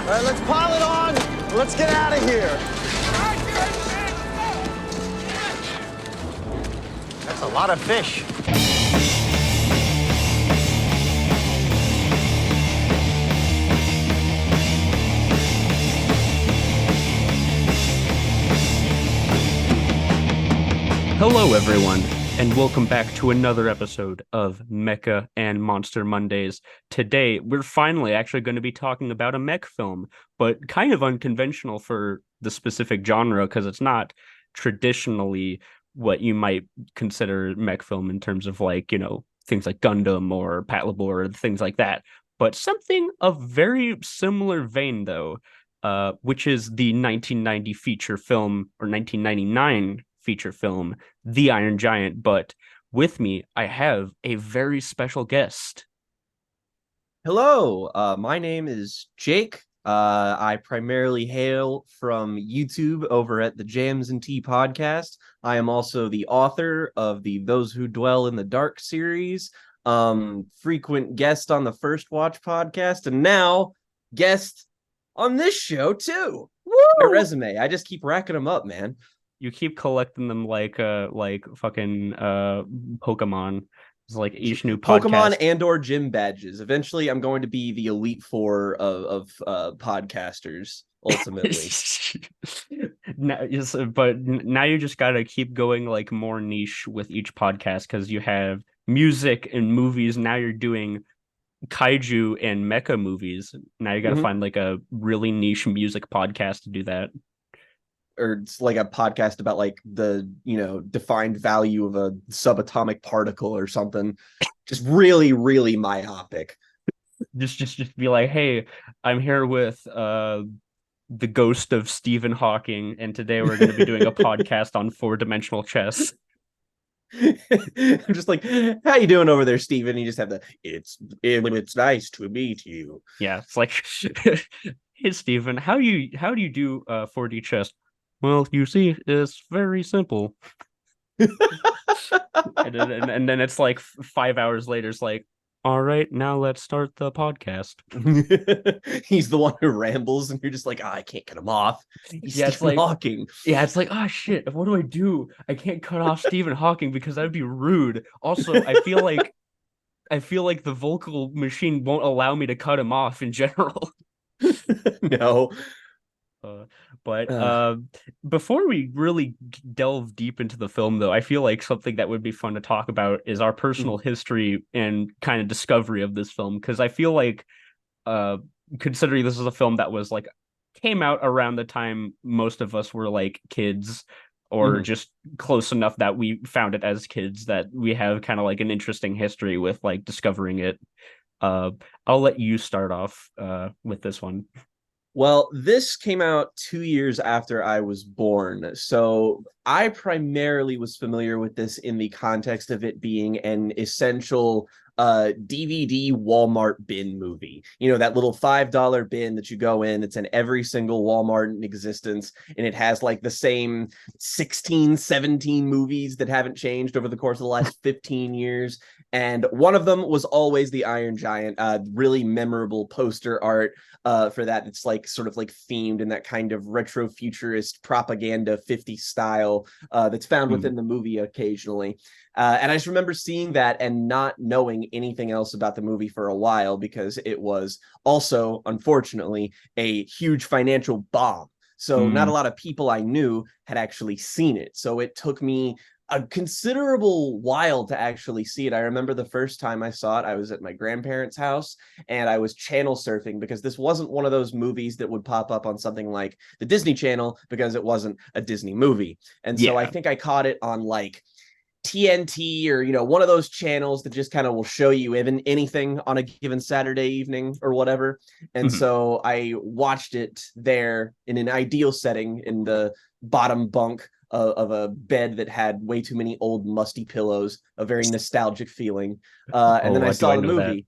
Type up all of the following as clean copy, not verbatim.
All right, let's pile it on. Let's get out of here. That's a lot of fish. Hello, everyone, and welcome back to another episode of Mecha and Monster Mondays. Today, we're finally actually going to be talking about a mech film, but kind of unconventional for the specific genre because it's not traditionally what you might consider mech film in terms of things like Gundam or Patlabor or things like that. But something of very similar vein, though, which is the 1990 feature film or 1999 feature film, The Iron Giant. But with me, I have a very special guest. Hello, my name is Jake. I primarily hail from YouTube over at the Jams and Tea podcast. I am also the author of the Those Who Dwell in the Dark series, frequent guest on the First Watch podcast, and now guest on this show too. Woo! My resume, I just keep racking them up, man. You keep collecting them like fucking Pokemon. It's like each new Pokemon podcast. and or gym badges. Eventually, I'm going to be the Elite Four of podcasters, ultimately. But now you just gotta keep going like more niche with each podcast because you have music and movies. Now you're doing kaiju and mecha movies. Now you gotta find like a really niche music podcast to do that. Or it's like a podcast about like the defined value of a subatomic particle or something. Just really myopic. Just be like, hey, I'm here with the ghost of Stephen Hawking, and today we're going to be doing a podcast on four-dimensional chess. I'm just like, how you doing over there, Stephen? You just have it's nice to meet you. Yeah, it's like, hey, Stephen, how do you do 4D chess? Well, you see, it's very simple. and then it's like 5 hours later, it's like, all right, now let's start the podcast. He's the one who rambles, and you're just like, I can't get him off. He's Stephen Hawking. Yeah, it's like, oh shit, what do I do? I can't cut off Stephen Hawking because that'd be rude. Also, I feel like the vocal machine won't allow me to cut him off in general. No. But before we really delve deep into the film, though, I feel like something that would be fun to talk about is our personal history and kind of discovery of this film. Because I feel like, considering this is a film that was like came out around the time most of us were like kids or just close enough that we found it as kids, that we have kind of like an interesting history with like discovering it. I'll let you start off with this one. Well, this came out 2 years after I was born. So I primarily was familiar with this in the context of it being an essential DVD Walmart bin movie. You know, that little $5 bin that you go in, it's in every single Walmart in existence, and it has like the same 16, 17 movies that haven't changed over the course of the last 15 years. And one of them was always the Iron Giant, really memorable poster art for that. It's like sort of like themed in that kind of retro futurist propaganda 50s style that's found within the movie occasionally. And I just remember seeing that and not knowing anything else about the movie for a while because it was also, unfortunately, a huge financial bomb. So not a lot of people I knew had actually seen it. So it took me a considerable while to actually see it. I remember the first time I saw it, I was at my grandparents' house and I was channel surfing because this wasn't one of those movies that would pop up on something like the Disney Channel because it wasn't a Disney movie. And so I think I caught it on like TNT or, one of those channels that just kind of will show you even anything on a given Saturday evening or whatever. And so I watched it there in an ideal setting in the bottom bunk of a bed that had way too many old musty pillows, a very nostalgic feeling. And then I saw the movie.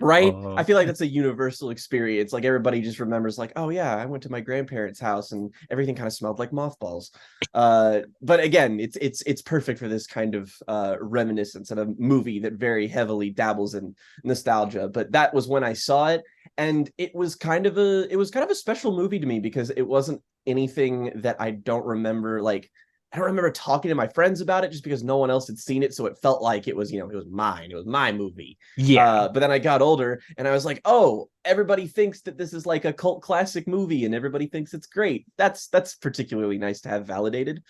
Right? I feel like that's a universal experience. Like everybody just remembers like, oh yeah, I went to my grandparents' house and everything kind of smelled like mothballs. But again, it's perfect for this kind of reminiscence of a movie that very heavily dabbles in nostalgia. But that was when I saw it. and it was kind of a special movie to me because it wasn't anything that I don't remember. Like, I don't remember talking to my friends about it just because no one else had seen it, so it felt like it was, it was mine. It was my movie. Yeah. But then I got older and I was like, oh, everybody thinks that this is like a cult classic movie and everybody thinks it's great. That's particularly nice to have validated.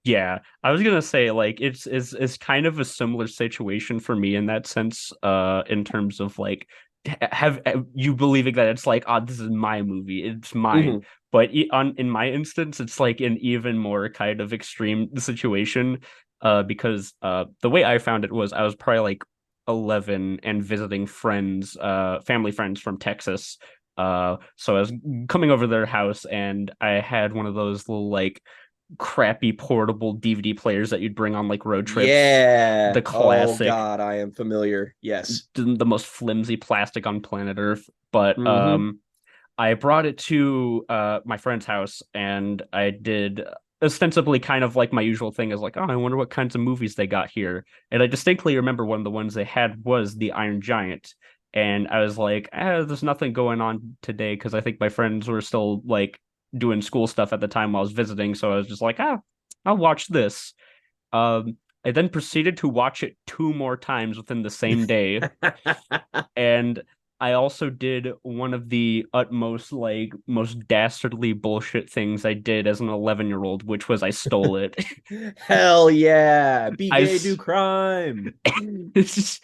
Yeah, I was gonna say like it's kind of a similar situation for me in that sense, in terms of like have you believing that it's like, oh, this is my movie, it's mine. Mhm. But in my instance, it's like an even more kind of extreme situation, because the way I found it was I was probably like 11 and visiting friends, family friends from Texas. So I was coming over their house and I had one of those little like crappy portable DVD players that you'd bring on like road trips. Yeah. The Oh classic, God, I am familiar. Yes. the most flimsy plastic on planet Earth. But Hmm. I brought it to my friend's house and I did ostensibly kind of like my usual thing is like, oh, I wonder what kinds of movies they got here. And I distinctly remember one of the ones they had was The Iron Giant. And I was like, there's nothing going on today because I think my friends were still like doing school stuff at the time while I was visiting. So I was just like, I'll watch this. I then proceeded to watch it two more times within the same day. And I also did one of the utmost, like, most dastardly bullshit things I did as an 11-year-old, which was I stole it. Hell yeah. Be I gay, do crime. it's just,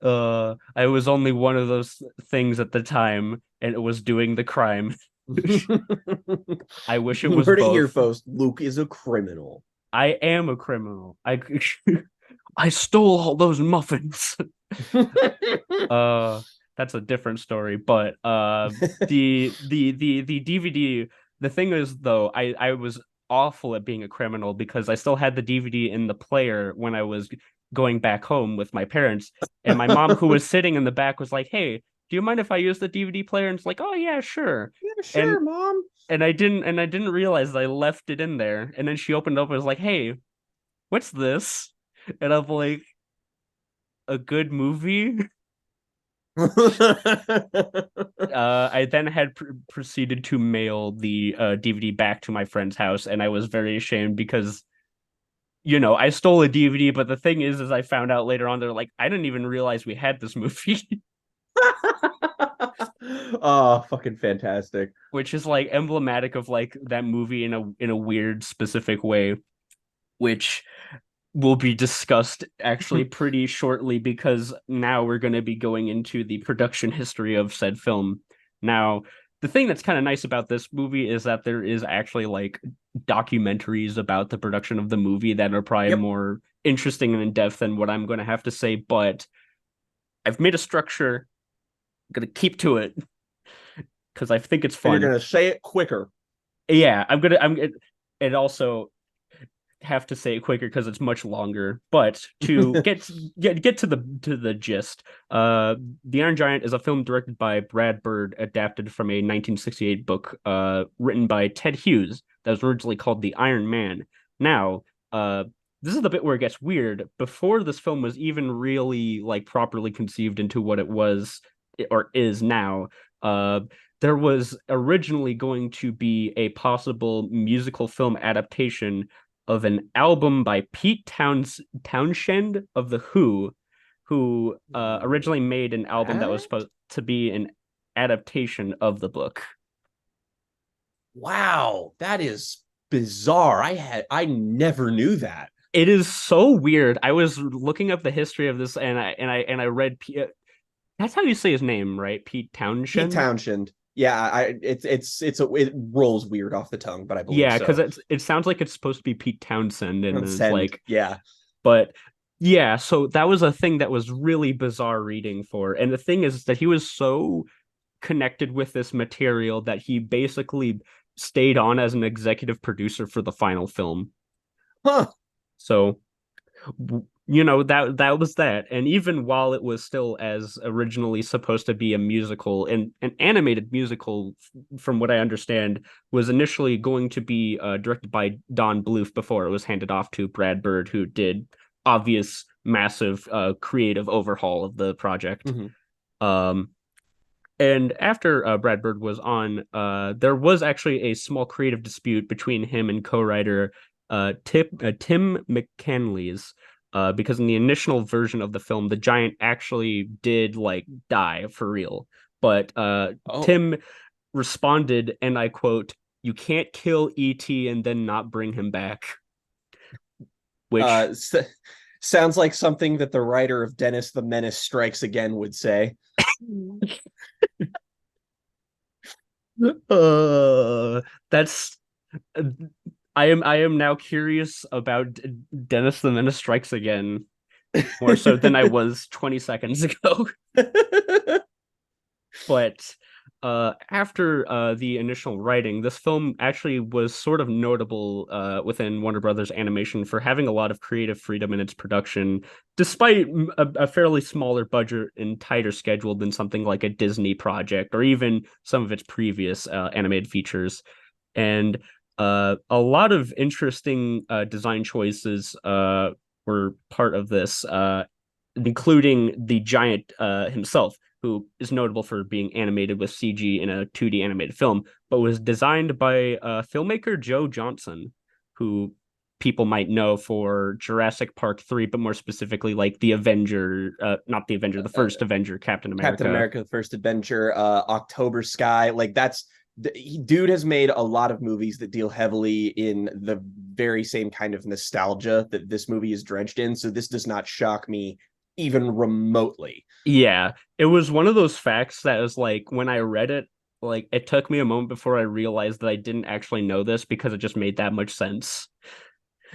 I was only one of those things at the time, and it was doing the crime. I wish it You was heard it here, both. folks. Luke is a criminal. I am a criminal. I stole all those muffins. Uh, that's a different story. But the DVD. The thing is, though, I was awful at being a criminal because I still had the DVD in the player when I was going back home with my parents, and my mom, who was sitting in the back, was like, "Hey, do you mind if I use the DVD player?" And it's like, "Oh yeah, sure." Yeah, And sure, mom. I didn't realize that I left it in there. And then she opened it up and was like, "Hey, what's this?" And I'm like, "A good movie." I then had proceeded to mail the DVD back to my friend's house, and I was very ashamed because I stole a DVD. But the thing is I found out later on they're like, I didn't even realize we had this movie, Oh, fucking fantastic. which is like emblematic of like that movie in a weird specific way, which will be discussed actually pretty shortly because now we're going to be going into the production history of said film. Now, the thing that's kind of nice about this movie is that there is actually like documentaries about the production of the movie that are probably Yep. more interesting and in depth than what I'm going to have to say, but I've made a structure. I'm going to keep to it because I think it's And you're fun. gonna say it quicker. Yeah, and also have to say it quicker because it's much longer. But to get to the gist, The Iron Giant is a film directed by Brad Bird, adapted from a 1968 book, written by Ted Hughes, that was originally called The Iron Man. Now, this is the bit where it gets weird. Before this film was even really like properly conceived into what it was or is now, uh, there was originally going to be a possible musical film adaptation of an album by Townshend of The Who, who originally made an album that was What? supposed to be an adaptation of the book. Wow, that is bizarre. I never knew that. It is so weird. I was looking up the history of this, and I read. That's how you say his name, right? Pete Pete Townshend. Townshend. Yeah, it rolls weird off the tongue, but I believe Yeah, because so. it sounds like it's supposed to be Pete Townsend, and it's Send. like, Yeah. but yeah, so that was a thing that was really bizarre reading for. And the thing is that he was so connected with this material that he basically stayed on as an executive producer for the final film. Huh. So that was that. And even while it was still as originally supposed to be a musical and an animated musical, from what I understand, was initially going to be directed by Don Bluth before it was handed off to Brad Bird, who did obvious massive creative overhaul of the project. Mhm. um And after Brad Bird was on, there was actually a small creative dispute between him and co-writer Tim McCanley's, because in the initial version of the film, the giant actually did like die for real. But Oh, Tim responded, and I quote, "You can't kill E.T. and then not bring him back," which uh, s- sounds like something that the writer of Dennis the Menace Strikes Again would say. uh, that's I am now curious about Dennis the Menace Strikes Again more so than I was 20 seconds ago. But after the initial writing, this film actually was sort of notable within Warner Brothers Animation for having a lot of creative freedom in its production, despite a fairly smaller budget and tighter schedule than something like a Disney project or even some of its previous animated features. And a lot of interesting design choices were part of this, including the giant himself, who is notable for being animated with CG in a 2D animated film, but was designed by filmmaker Joe Johnson, who people might know for Jurassic Park 3, but more specifically like the Avenger, not the Avenger, the uh, first Avenger, Captain Captain America. America: The First Adventure, October Sky. Like that's dude has made a lot of movies that deal heavily in the very same kind of nostalgia that this movie is drenched in. So this does not shock me even remotely. Yeah, it was one of those facts that was like when I read it, like it took me a moment before I realized that I didn't actually know this because it just made that much sense.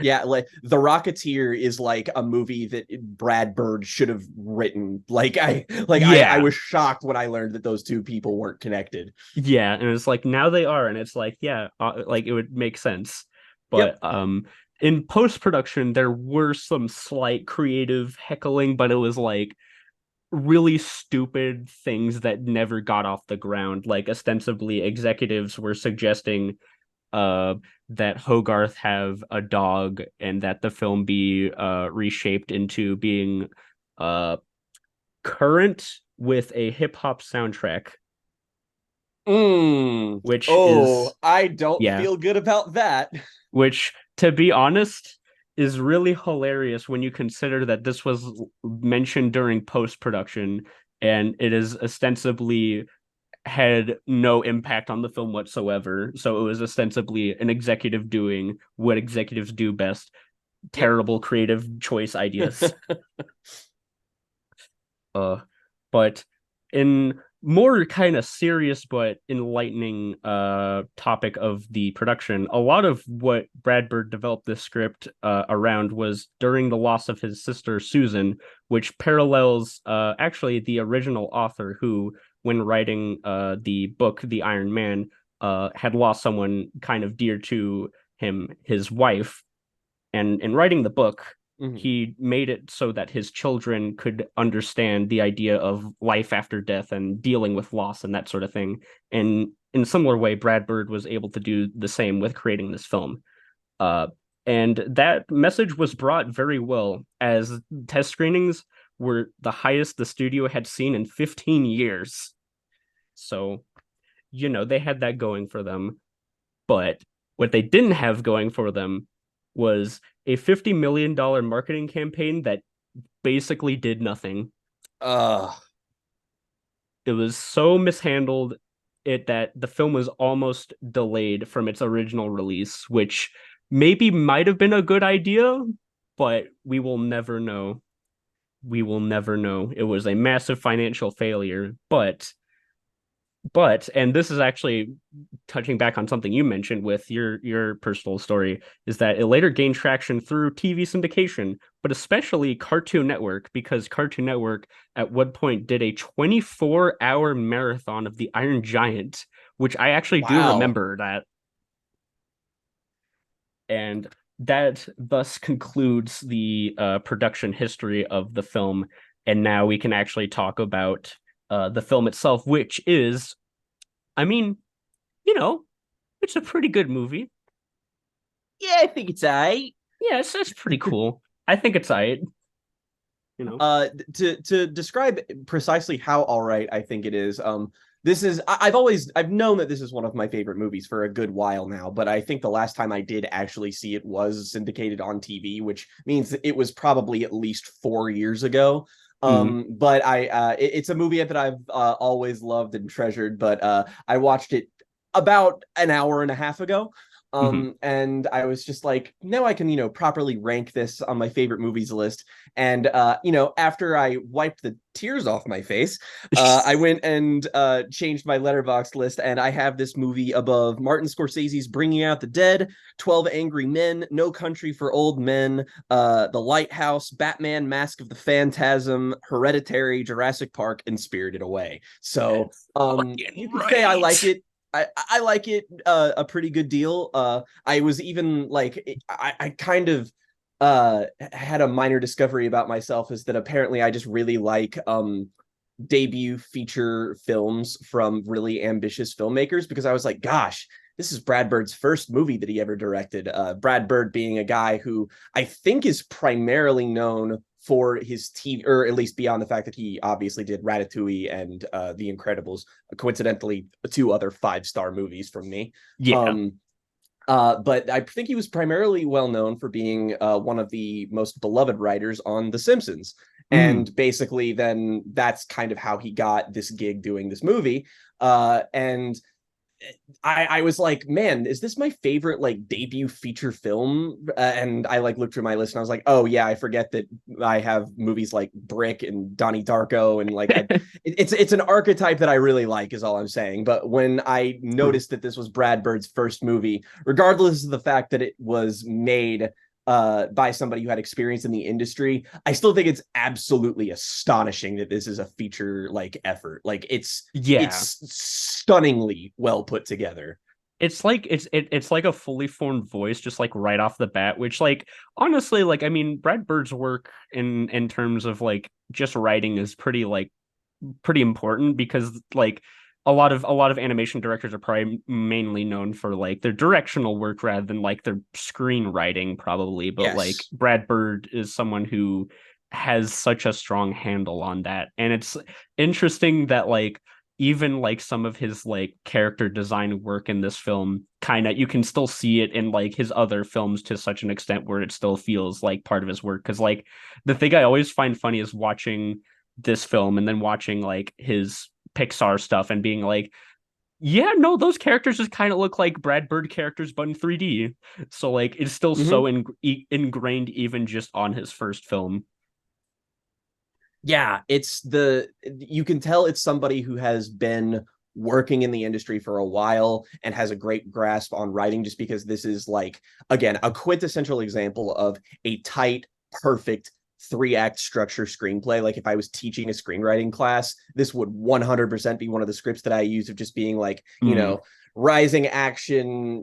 Yeah, like The Rocketeer is like a movie that Brad Bird should have written. I Yeah, was shocked when I learned that those two people weren't connected. yeah, and it's like now they are, and it's like yeah, like it would make sense. Yep. But in post-production there were some slight creative heckling, but it was like really stupid things that never got off the ground. Like ostensibly executives were suggesting uh that Hogarth have a dog and that the film be reshaped into being uh current with a hip hop soundtrack, which Oh, is I don't yeah, feel good about that. which to be honest is really hilarious when you consider that this was mentioned during post production and it is ostensibly had no impact on the film whatsoever. So it was ostensibly an executive doing what executives do best, Yep. terrible creative choice ideas. Uh, but in more kind of serious but enlightening topic of the production, a lot of what Brad Bird developed this script around was during the loss of his sister Susan, which parallels actually the original author who, when writing the book The Iron Man, had lost someone kind of dear to him, his wife, and in writing the book, Mhm. he made it so that his children could understand the idea of life after death and dealing with loss and that sort of thing. And in a similar way, Brad Bird was able to do the same with creating this film. Uh, and that message was brought very well, as test screenings were the highest the studio had seen in 15 years. So, they had that going for them. But what they didn't have going for them was a $50 million marketing campaign that basically did nothing. Uh, It was so mishandled that the film was almost delayed from its original release, which maybe might have been a good idea, but we will never know. We will never know. It was a massive financial failure, but and this is actually touching back on something you mentioned with your personal story, is that it later gained traction through TV syndication, but especially Cartoon Network, because Cartoon Network at one point did a 24-hour marathon of the Iron Giant, which I actually do wow. remember that. And that thus concludes the production history of the film, and now we can actually talk about the film itself, which is, I mean, you know, it's a pretty good movie. Yeah, I think it's I. Yeah, it's pretty cool. I think it's alright, you know. To describe precisely how all right I think it is, I've known that this is one of my favorite movies for a good while now, but I think the last time I did actually see it was syndicated on TV, which means that it was probably at least 4 years ago. Mhm. But it's a movie that I've always loved and treasured, but I watched it about an hour and a half ago. Mhm. And I was just like, now I can, properly rank this on my favorite movies list. And after I wiped the tears off my face, I went and changed my letterbox list, and I have this movie above Martin Scorsese's Bringing Out the Dead, 12 Angry Men, No Country for Old Men, The Lighthouse, Batman: Mask of the Phantasm, Hereditary, Jurassic Park, and Spirited Away. So you Fucking could say I like right. it. I like it a pretty good deal. I was even like I kind of had a minor discovery about myself, is that apparently I just really like debut feature films from really ambitious filmmakers, because I was like, gosh, this is Brad Bird's first movie that he ever directed. Brad Bird being a guy who I think is primarily known for his TV, or at least beyond the fact that he obviously did Ratatouille and The Incredibles, coincidentally, two other five-star movies from me. Yeah. Um, but I think he was primarily well known for being one of the most beloved writers on The Simpsons. Mhm. And basically, then that's kind of how he got this gig doing this movie. And I was like, man, is this my favorite like debut feature film? And I like looked through my list and I was like, oh yeah, I forget that I have movies like Brick and Donnie Darko, and like it's an archetype that I really like, is all I'm saying. But when I True. noticed that this was Brad Bird's first movie, regardless of the fact that it was made by somebody who had experience in the industry, I still think it's absolutely astonishing that this is a feature like effort. Like Yeah. it's stunningly well put together. It's like a fully formed voice, just like right off the bat, which like honestly, like I mean, Brad Bird's work in terms of like just writing is pretty important, because like a lot of animation directors are probably mainly known for like their directional work rather than like their screenwriting probably, but like Yes. Brad Bird is someone who has such a strong handle on that. And it's interesting that like even like some of his like character design work in this film, kind of you can still see it in like his other films to such an extent where it still feels like part of his work. Because like the thing I always find funny is watching this film and then watching like his Pixar stuff and being like, yeah, no, those characters just kind of look like Brad Bird characters, but in 3D. So like it's still Mm-hmm. so ingrained even just on his first film. Yeah, you can tell it's somebody who has been working in the industry for a while and has a great grasp on writing, just because this is like, again, a quintessential example of a tight, perfect three-act structure screenplay. Like if I was teaching a screenwriting class, this would 100% be one of the scripts that I use, of just being like, Mm, rising action,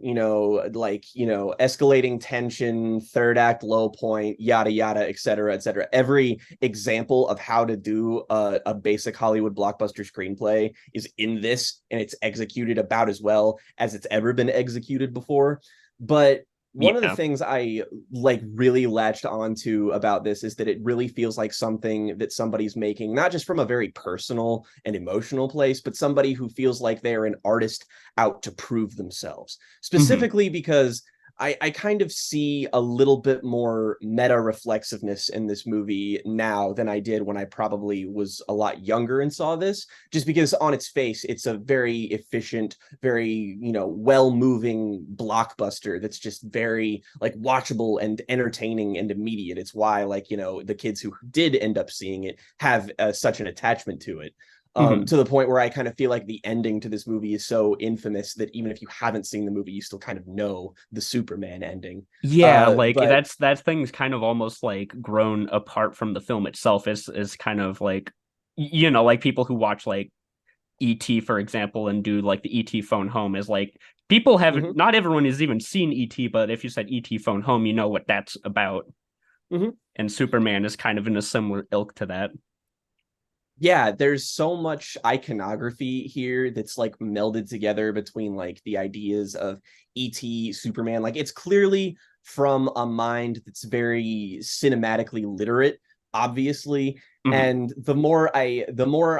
escalating tension, third act low point, yada yada, et cetera, et cetera. Every example of how to do a basic Hollywood blockbuster screenplay is in this, and it's executed about as well as it's ever been executed before. But one of the yeah. things I like really latched onto about this is that it really feels like something that somebody's making, not just from a very personal and emotional place, but somebody who feels like they're an artist out to prove themselves. Hmm. Specifically because I kind of see a little bit more meta reflexiveness in this movie now than I did when I probably was a lot younger and saw this, just because on its face, it's a very efficient, very, well moving blockbuster that's just very like watchable and entertaining and immediate. It's why, like, the kids who did end up seeing it have such an attachment to it. Hmm. To the point where I kind of feel like the ending to this movie is so infamous that even if you haven't seen the movie, you still kind of know the Superman ending. Yeah, like But that thing's kind of almost like grown apart from the film itself. Is kind of like like people who watch like E.T., for example, and do like the E.T. phone home is like people haven't, mhm, not everyone has even seen E.T., but if you said E.T. phone home, you know what that's about. mhm. And Superman is kind of in a similar ilk to that. Yeah, there's so much iconography here that's like melded together between like the ideas of ET, Superman. Like it's clearly from a mind that's very cinematically literate. obviously. Mhm. And the more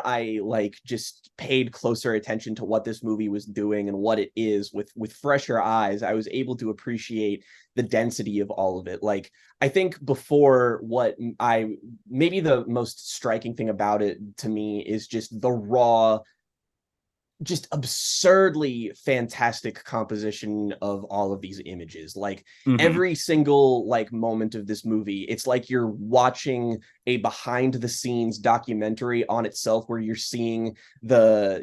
I like just paid closer attention to what this movie was doing and what it is with fresher eyes, I was able to appreciate the density of all of it. Like, I think before, what I maybe the most striking thing about it to me is just the raw, just absurdly fantastic composition of all of these images. Like, Mhm. every single like moment of this movie, it's like you're watching a behind the scenes documentary on itself, where you're seeing the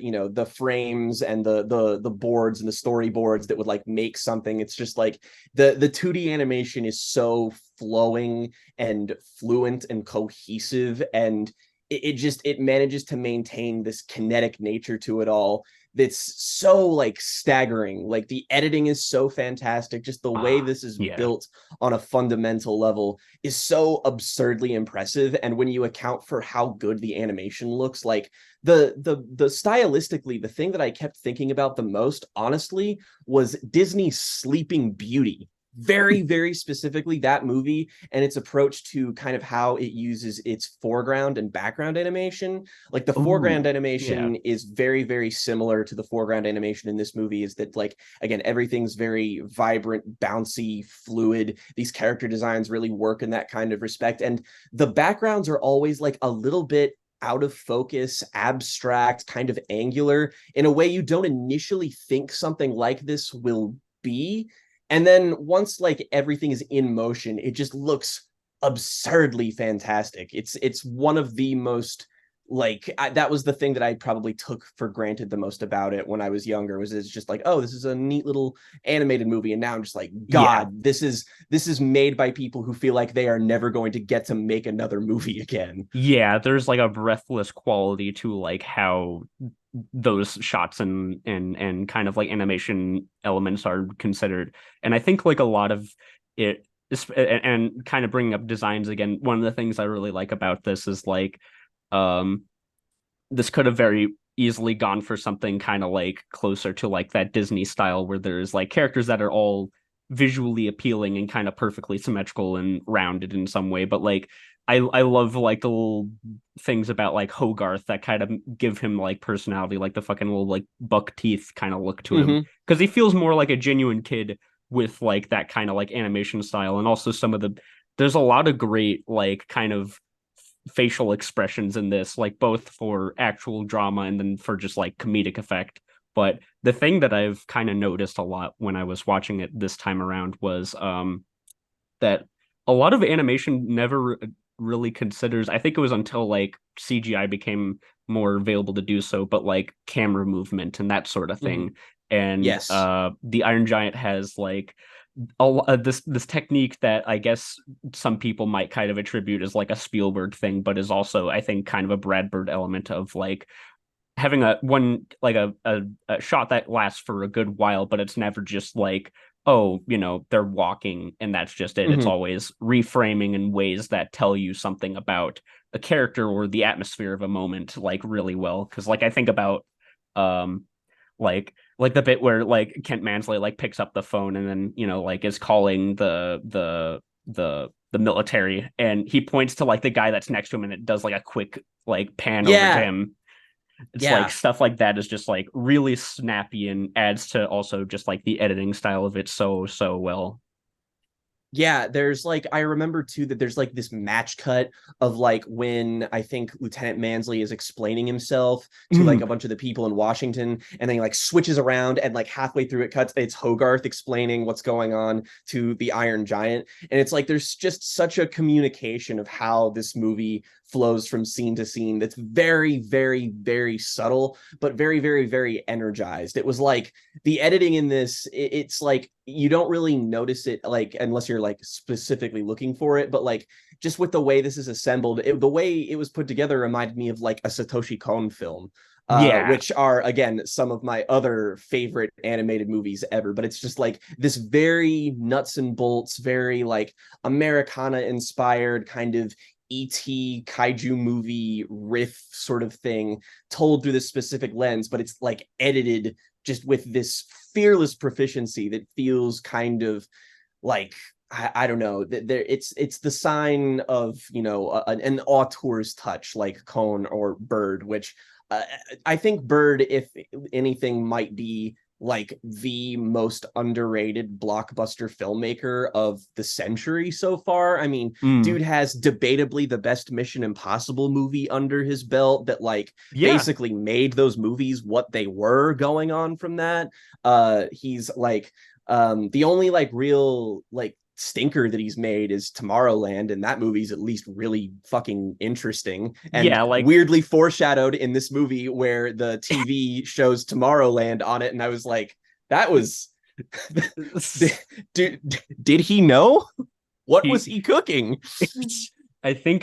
frames and the boards and the storyboards that would like make something. It's just like the 2D animation is so flowing and fluent and cohesive, and it manages to maintain this kinetic nature to it all that's so like staggering. Like, the editing is so fantastic, just the way Ah, this is yeah. built on a fundamental level is so absurdly impressive. And when you account for how good the animation looks, like the stylistically, the thing that I kept thinking about the most, honestly, was Disney's Sleeping Beauty. Very, very specifically that movie and its approach to kind of how it uses its foreground and background animation. Like, the foreground Ooh, yeah. animation is very, very similar to the foreground animation in this movie. Is that, like, again, everything's very vibrant, bouncy, fluid. These character designs really work in that kind of respect. And the backgrounds are always like a little bit out of focus, abstract, kind of angular, in a way you don't initially think something like this will be. And then once like everything is in motion, it just looks absurdly fantastic. It's one of the most, that was the thing that I probably took for granted the most about it when I was younger, was it's just like, oh, this is a neat little animated movie. And now I'm just like, Yeah. God, this is made by people who feel like they are never going to get to make another movie again. Yeah, there's like a breathless quality to like how those shots and kind of like animation elements are considered. And I think like a lot of it and kind of bringing up designs again, one of the things I really like about this is like um this could have very easily gone for something kind of like closer to like that Disney style where there's like characters that are all visually appealing and kind of perfectly symmetrical and rounded in some way. But like I love like the little things about like Hogarth that kind of give him like personality, like the fucking little like buck teeth kind of look to him. Mm-hmm. Because he feels more like a genuine kid with like that kind of like animation style. And also some of the there's a lot of great like kind of facial expressions in this, like both for actual drama and then for just like comedic effect. But the thing that I've kind of noticed a lot when I was watching it this time around was that a lot of animation never really considers, I think it was until like CGI became more available to do so, but like camera movement and that sort of Mm-hmm. thing. And Yes. the Iron Giant has like this technique that I guess some people might kind of attribute as like a Spielberg thing, but is also I think kind of a Brad Bird element of like having a one like a shot that lasts for a good while, but it's never just like, oh, they're walking and that's just it. It's Mm-hmm. always reframing in ways that tell you something about a character or the atmosphere of a moment like really well. Because like I think about um like the bit where like Kent Mansley like picks up the phone and then like is calling the military and he points to like the guy that's next to him and it does like a quick like pan over to Yeah. him. It's like Yeah. stuff like that is just like really snappy and adds to also just like the editing style of it so well. Yeah, there's like, I remember too that there's like this match cut of like when I think Lieutenant Mansley is explaining himself to like Mm, a bunch of the people in Washington, and then he like switches around and like halfway through it cuts, it's Hogarth explaining what's going on to the Iron Giant. And it's like there's just such a communication of how this movie flows from scene to scene that's very, very, very subtle, but very, very, very energized. It was like the editing in this, it's like you don't really notice it, like, unless you're like specifically looking for it, but like just with the way this is assembled, the way it was put together reminded me of like a Satoshi Kon film, yeah. which are again some of my other favorite animated movies ever. But it's just like this very nuts and bolts, very like Americana inspired kind of ET kaiju movie riff sort of thing, told through this specific lens, but it's like edited just with this fearless proficiency that feels kind of like, I don't know. There, it's the sign of, you know, an auteur's touch, like Cohn or Bird, which uh, I think Bird, if anything, might be like the most underrated blockbuster filmmaker of the century so far. I mean, Mm. dude has debatably the best Mission Impossible movie under his belt that like Yeah. basically made those movies what they were going on from that. He's like the only like real like stinker that he's made is Tomorrowland, and that movie's at least really fucking interesting and Yeah, like weirdly foreshadowed in this movie where the TV shows Tomorrowland on it, and I was like, that was did he know? What was he he cooking? I think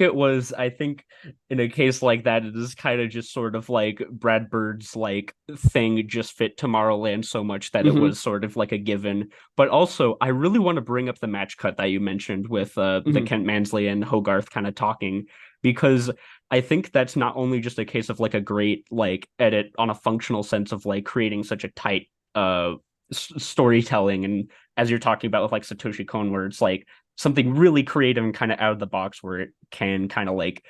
in a case like that, it is kind of just sort of like Brad Bird's like thing just fit Tomorrowland so much that it Mm-hmm, was sort of like a given. But also, I really want to bring up the match cut that you mentioned with the mm-hmm, Kent Mansley and Hogarth kind of talking, because I think that's not only just a case of like a great like edit on a functional sense of like creating such a tight storytelling, and as you're talking about with like Satoshi Kon, where it's like something really creative and kind of out of the box where it can kind of like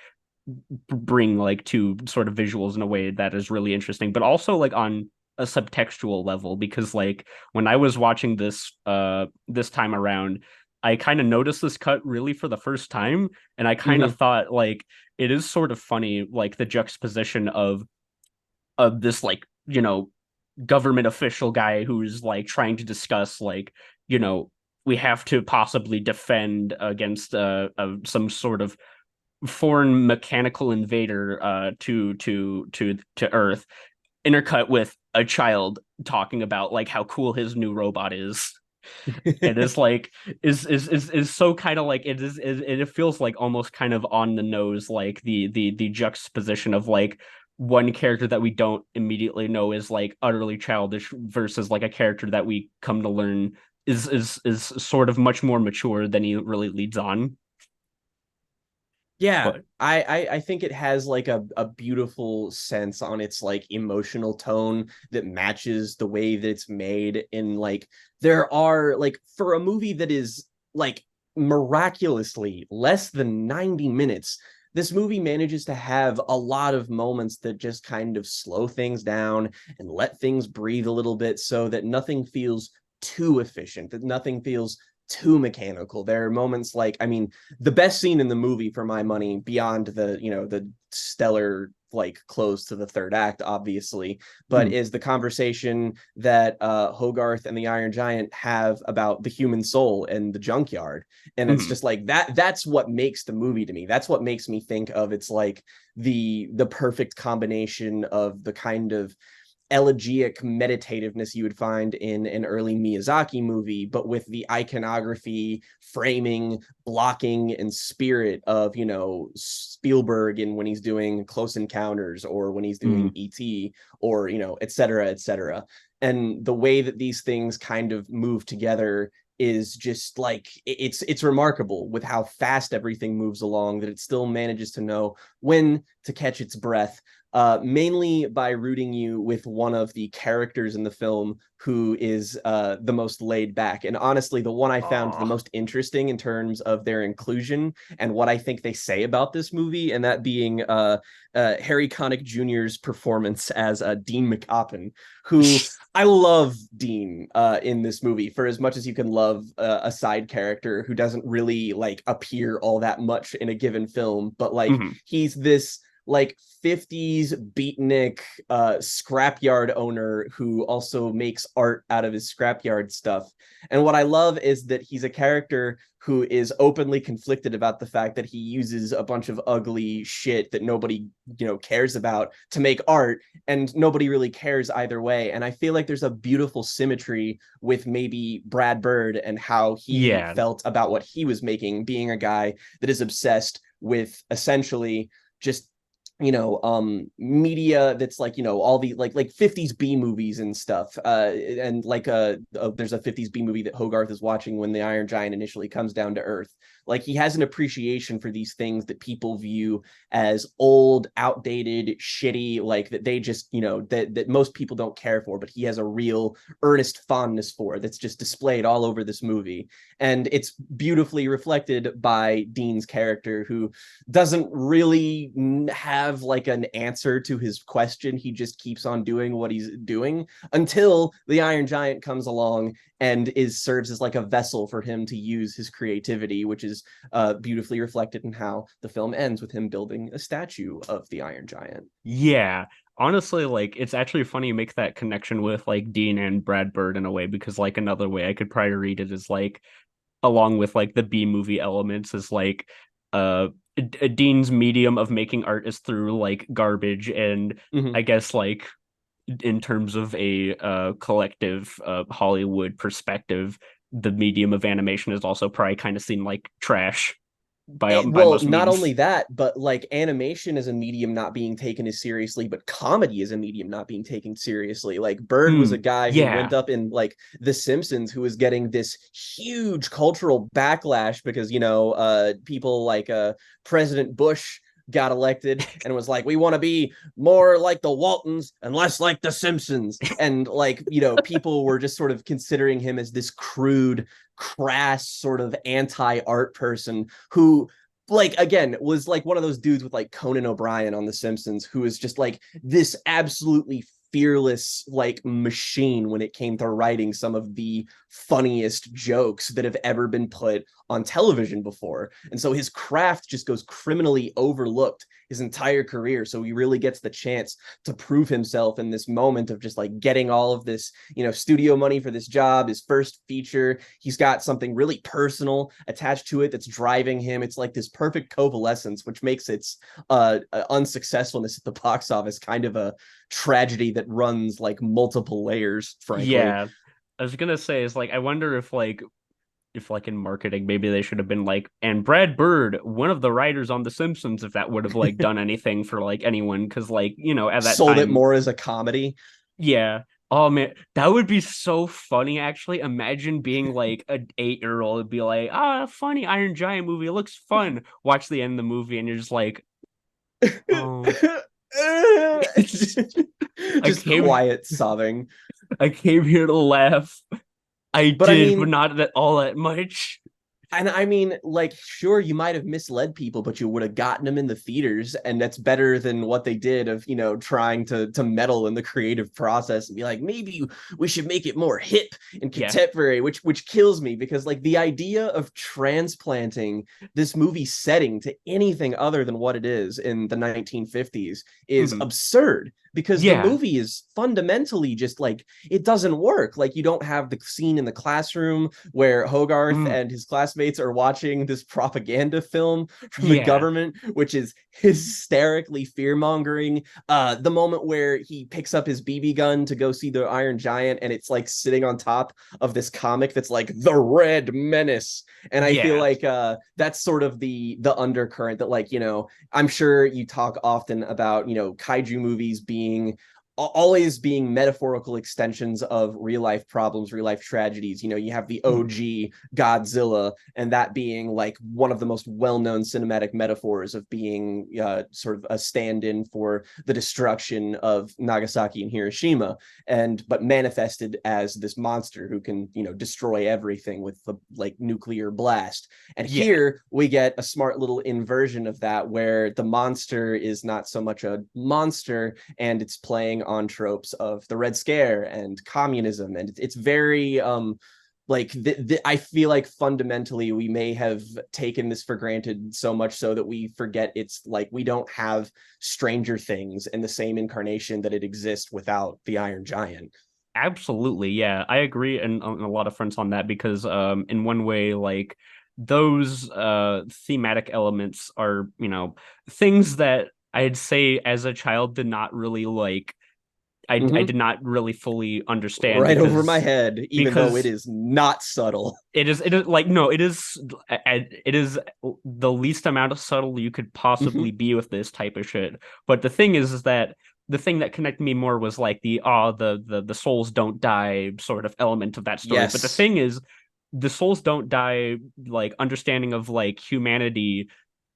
bring like two sort of visuals in a way that is really interesting, but also like on a subtextual level, because like when I was watching this time around, I kind of noticed this cut really for the first time, and I kind mm-hmm. of thought like it is sort of funny, like the juxtaposition of this like, you know, government official guy who's like trying to discuss like, you know, we have to possibly defend against some sort of foreign mechanical invader to Earth, intercut with a child talking about like how cool his new robot is. And it's like is so kind of like it feels like almost kind of on the nose, like the juxtaposition of like one character that we don't immediately know is like utterly childish versus like a character that we come to learn is sort of much more mature than he really leads on. Yeah, But I think it has like a beautiful sense on its like emotional tone that matches the way that it's made. In like there are like for a movie that is like miraculously less than 90 minutes, this movie manages to have a lot of moments that just kind of slow things down and let things breathe a little bit so that nothing feels too efficient, that nothing feels too mechanical. There are moments like, I mean, the best scene in the movie for my money, beyond the, you know, the stellar like close to the third act obviously, but mm, is the conversation that Hogarth and the Iron Giant have about the human soul and the junkyard. And it's mm, just like that's what makes the movie to me. That's what makes me think of it's like the perfect combination of the kind of elegiac meditativeness you would find in an early Miyazaki movie, but with the iconography, framing, blocking, and spirit of, you know, Spielberg and when he's doing Close Encounters or when he's doing mm. E.T. or, you know, et cetera, et cetera. And the way that these things kind of move together is just like it's remarkable with how fast everything moves along, that it still manages to know when to catch its breath, mainly by rooting you with one of the characters in the film who is the most laid back. And honestly, the one I found the Aw. most interesting in terms of their inclusion and what I think they say about this movie, and that being Harry Connick Jr.'s performance as Dean McOppen, who I love Dean in this movie for as much as you can love a side character who doesn't really like appear all that much in a given film, but like Mhm. he's this like 50s beatnik scrapyard owner who also makes art out of his scrapyard stuff. And what I love is that he's a character who is openly conflicted about the fact that he uses a bunch of ugly shit that nobody, you know, cares about to make art, and nobody really cares either way. And I feel like there's a beautiful symmetry with maybe Brad Bird and how he Yeah. felt about what he was making, being a guy that is obsessed with essentially just media that's like, all the like 50s B movies and stuff, and like there's a 50s B movie that Hogarth is watching when the Iron Giant initially comes down to Earth. Like, he has an appreciation for these things that people view as old, outdated, shitty, like that they just, that most people don't care for, but he has a real earnest fondness for, that's just displayed all over this movie. And it's beautifully reflected by Dean's character, who doesn't really have like an answer to his question. He just keeps on doing what he's doing until the Iron Giant comes along and serves as like a vessel for him to use his creativity, which is beautifully reflected in how the film ends with him building a statue of the Iron Giant. Yeah. Honestly, like, it's actually funny you make that connection with like Dean and Brad Bird in a way, because like another way I could probably read it is like, along with like the B movie elements, is like Dean's medium of making art is through like garbage, and Mm-hmm. I guess like in terms of a collective Hollywood perspective, the medium of animation is also probably kind of seen like trash by Well, most not means. only that, but like animation as a medium not being taken as seriously, but comedy as a medium not being taken seriously. Like, Bird was a guy who went Yeah. up in like The Simpsons, who was getting this huge cultural backlash because, people like President Bush got elected and was like, we want to be more like the Waltons and less like the Simpsons. And like, people were just sort of considering him as this crude, crass sort of anti-art person who, like, again, was like one of those dudes with like Conan O'Brien on The Simpsons, who is just like this absolutely fearless like machine when it came to writing some of the funniest jokes that have ever been put on television before. And so his craft just goes criminally overlooked his entire career. So he really gets the chance to prove himself in this moment of just like getting all of this, studio money for this job, his first feature. He's got something really personal attached to it that's driving him. It's like this perfect coalescence, which makes its unsuccessfulness at the box office kind of a tragedy that runs like multiple layers, frankly. Yeah. I was gonna say, is like, I wonder if like in marketing maybe they should have been like, and Brad Bird, one of the writers on The Simpsons, if that would have like done anything for like anyone, because like, at that Sold it time. more as a comedy. Yeah. Oh man, that would be so funny actually. Imagine being like an 8-year-old and be like, ah, funny Iron Giant movie, it looks fun. Watch the end of the movie and you're just like, oh. I Just came quiet sobbing. I came here to laugh. I But I did, but mean, not that all that much. and I mean, like, sure, you might have misled people, but you would have gotten them in the theaters, and that's better than what they did of, trying to meddle in the creative process and be like, maybe we should make it more hip and Yeah. contemporary, which kills me, because like the idea of transplanting this movie setting to anything other than what it is in the 1950s is Mhm. absurd. Because the Yeah. movie is fundamentally just like, it doesn't work. Like, you don't have the scene in the classroom where Hogarth Mm. and his classmates are watching this propaganda film from the Yeah. government, which is hysterically fear-mongering. The moment where he picks up his BB gun to go see the Iron Giant, and it's like sitting on top of this comic that's like the Red Menace. And I feel Yeah. like that's sort of the undercurrent that, like, I'm sure you talk often about, kaiju movies being always being metaphorical extensions of real life problems, real life tragedies. You have the Mhm. OG Godzilla, and that being like one of the most well-known cinematic metaphors of being sort of a stand-in for the destruction of Nagasaki and Hiroshima, but manifested as this monster who can, destroy everything with the like nuclear blast. And Yeah. here we get a smart little inversion of that, where the monster is not so much a monster, and it's playing on tropes of the Red Scare and communism, and it's very like I feel like fundamentally we may have taken this for granted, so much so that we forget it's like we don't have Stranger Things in the same incarnation that it exists without the Iron Giant. Absolutely. Yeah. I agree, and a lot of fronts on that, because in one way, like, those thematic elements are, things that I'd say as a child did not really like I did not really fully understand Right over my head, even though it because is not subtle. it is like no, it is the least amount of subtle you could possibly be with this type of shit. But the thing is that the thing that connected me more was like the souls don't die sort of element of that story. But the Yes. thing is, the souls don't die like understanding of like humanity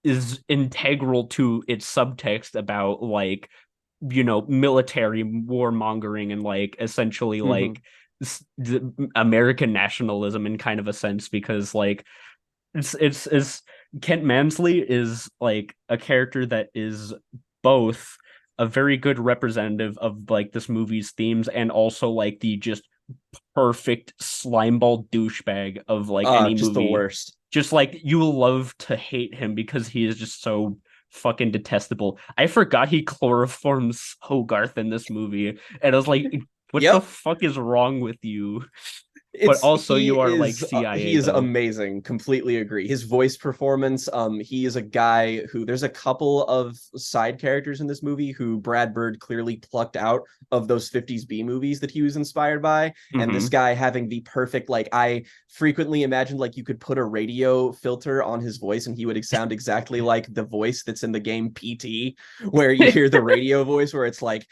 is integral to its subtext about like military warmongering and like essentially Mm-hmm. like American nationalism in kind of a sense because like it's Kent Mansley is like a character that is both a very good representative of like this movie's themes and also like the just perfect slimeball douchebag of like any Just the movie. worst. Just like you will love to hate him because he is just so fucking detestable. I forgot he chloroforms Hogarth in this movie, and I was like, what the Yep. fuck is wrong with you? But also, you are like He CIA is though. amazing. Completely agree. His voice performance, he is a guy who there's a couple of side characters in this movie who Brad Bird clearly plucked out of those 50s B movies that he was inspired by. And this Mm-hmm. guy having the perfect, like, I frequently imagined like you could put a radio filter on his voice and he would sound exactly like the voice that's in the game PT, where you hear the radio voice where it's like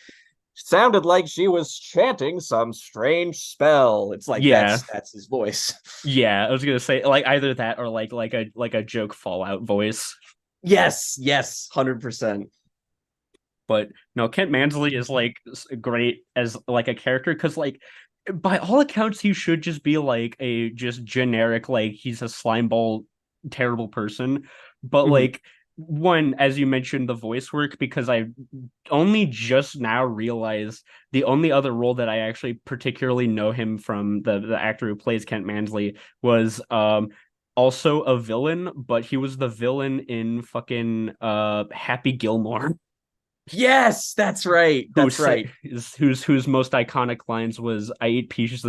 sounded like she was chanting some strange spell. It's like Yeah, that's his voice. yeah. I was gonna say like either that or like a joke Fallout voice. Yes, 100%. But no, Kent Mansley is like great as like a character because like by all accounts he should just be like a just generic like he's a slimeball terrible person. But Mhm. like one, as you mentioned, the voice work because I only just now realized the only other role that I actually particularly know him from the actor who plays Kent Mansley was also a villain, but he was the villain in fucking Happy Gilmore. Yes, that's right. Who That's said right. whose most iconic lines was "I eat pieces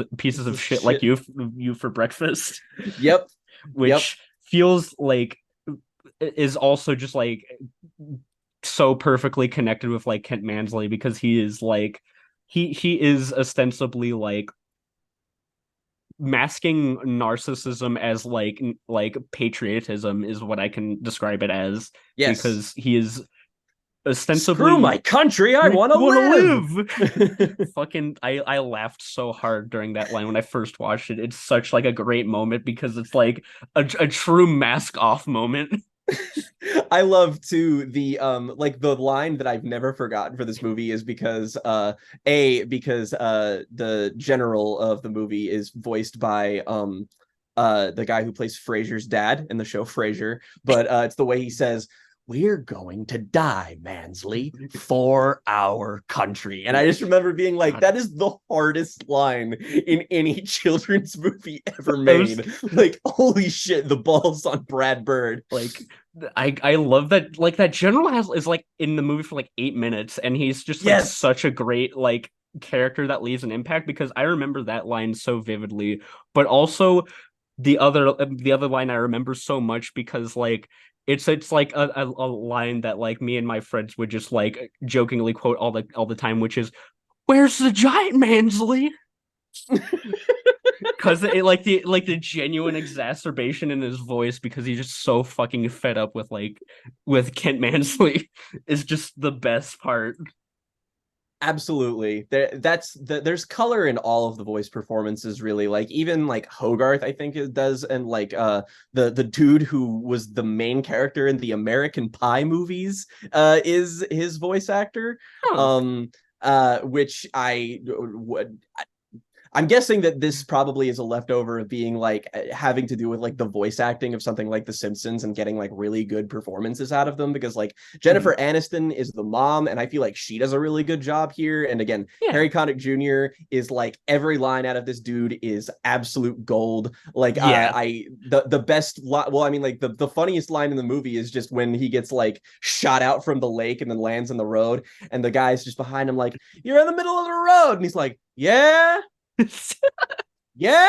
of shit like Shit. you for breakfast," Yep. Yep. which feels like is also just like so perfectly connected with like Kent Mansley because he is like he is ostensibly like masking narcissism as like patriotism is what I can describe it as Yes. because he is Screw my ostensibly country. I want want to to live. live. Fucking I laughed so hard during that line when I first watched it. It's such like a great moment because it's like a true mask off moment. I love too the like the line that I've never forgotten for this movie is because because the general of the movie is voiced by the guy who plays Frasier's dad in the show Frasier, but it's the way he says we're going to die, Mansley, for our country. And I just remember being like, God, that is the hardest line in any children's movie ever it was made. Like, holy shit, the balls on Brad Bird. like I love that like that general has is like in the movie for like 8 minutes and he's just like Yes. such a great like character that leaves an impact because I remember that line so vividly, but also the other line I remember so much because like it's like a line that like me and my friends would just like jokingly quote all the time, which is "Where's the giant Mansley?" Because it like the genuine exacerbation in his voice because he's just so fucking fed up with like with Kent Mansley is just the best part. Absolutely. There's color in all of the voice performances, really. Like even like Hogarth, I think it does, and like the dude who was the main character in the American Pie movies is his voice actor. Huh. Which I would I'm guessing that this probably is a leftover of being like having to do with like the voice acting of something like The Simpsons and getting like really good performances out of them because like Mhm. Jennifer Aniston is the mom and I feel like she does a really good job here. And again, Yeah. Harry Connick Jr. is like every line out of this dude is absolute gold. Like Yeah. I the best well, I mean like the funniest line in the movie is just when he gets like shot out from the lake and then lands in the road and the guy's just behind him like you're in the middle of the road and he's like yeah yeah.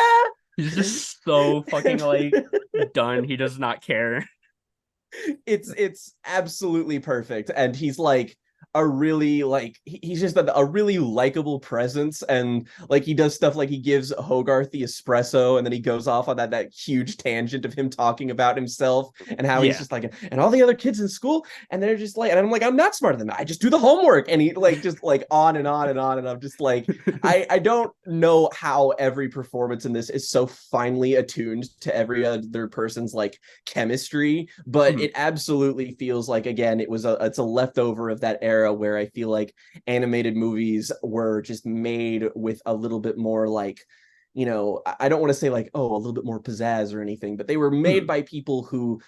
He's just so fucking like done. He does not care. It's absolutely perfect. And he's like, a really like he's just a really likable presence, and like he does stuff like he gives Hogarth the espresso, and then he goes off on that huge tangent of him talking about himself and how he's Yeah. just like, and all the other kids in school, and they're just like, and I'm like, I'm not smarter than that, I just do the homework, and he like just like on and on and on, and I'm just like, I don't know how every performance in this is so finely attuned to every other person's like chemistry, but Mhm. it absolutely feels like, again, it's a leftover of that era where I feel like animated movies were just made with a little bit more like, I don't want to say like, oh, a little bit more pizzazz or anything, but they were made Mhm. by people who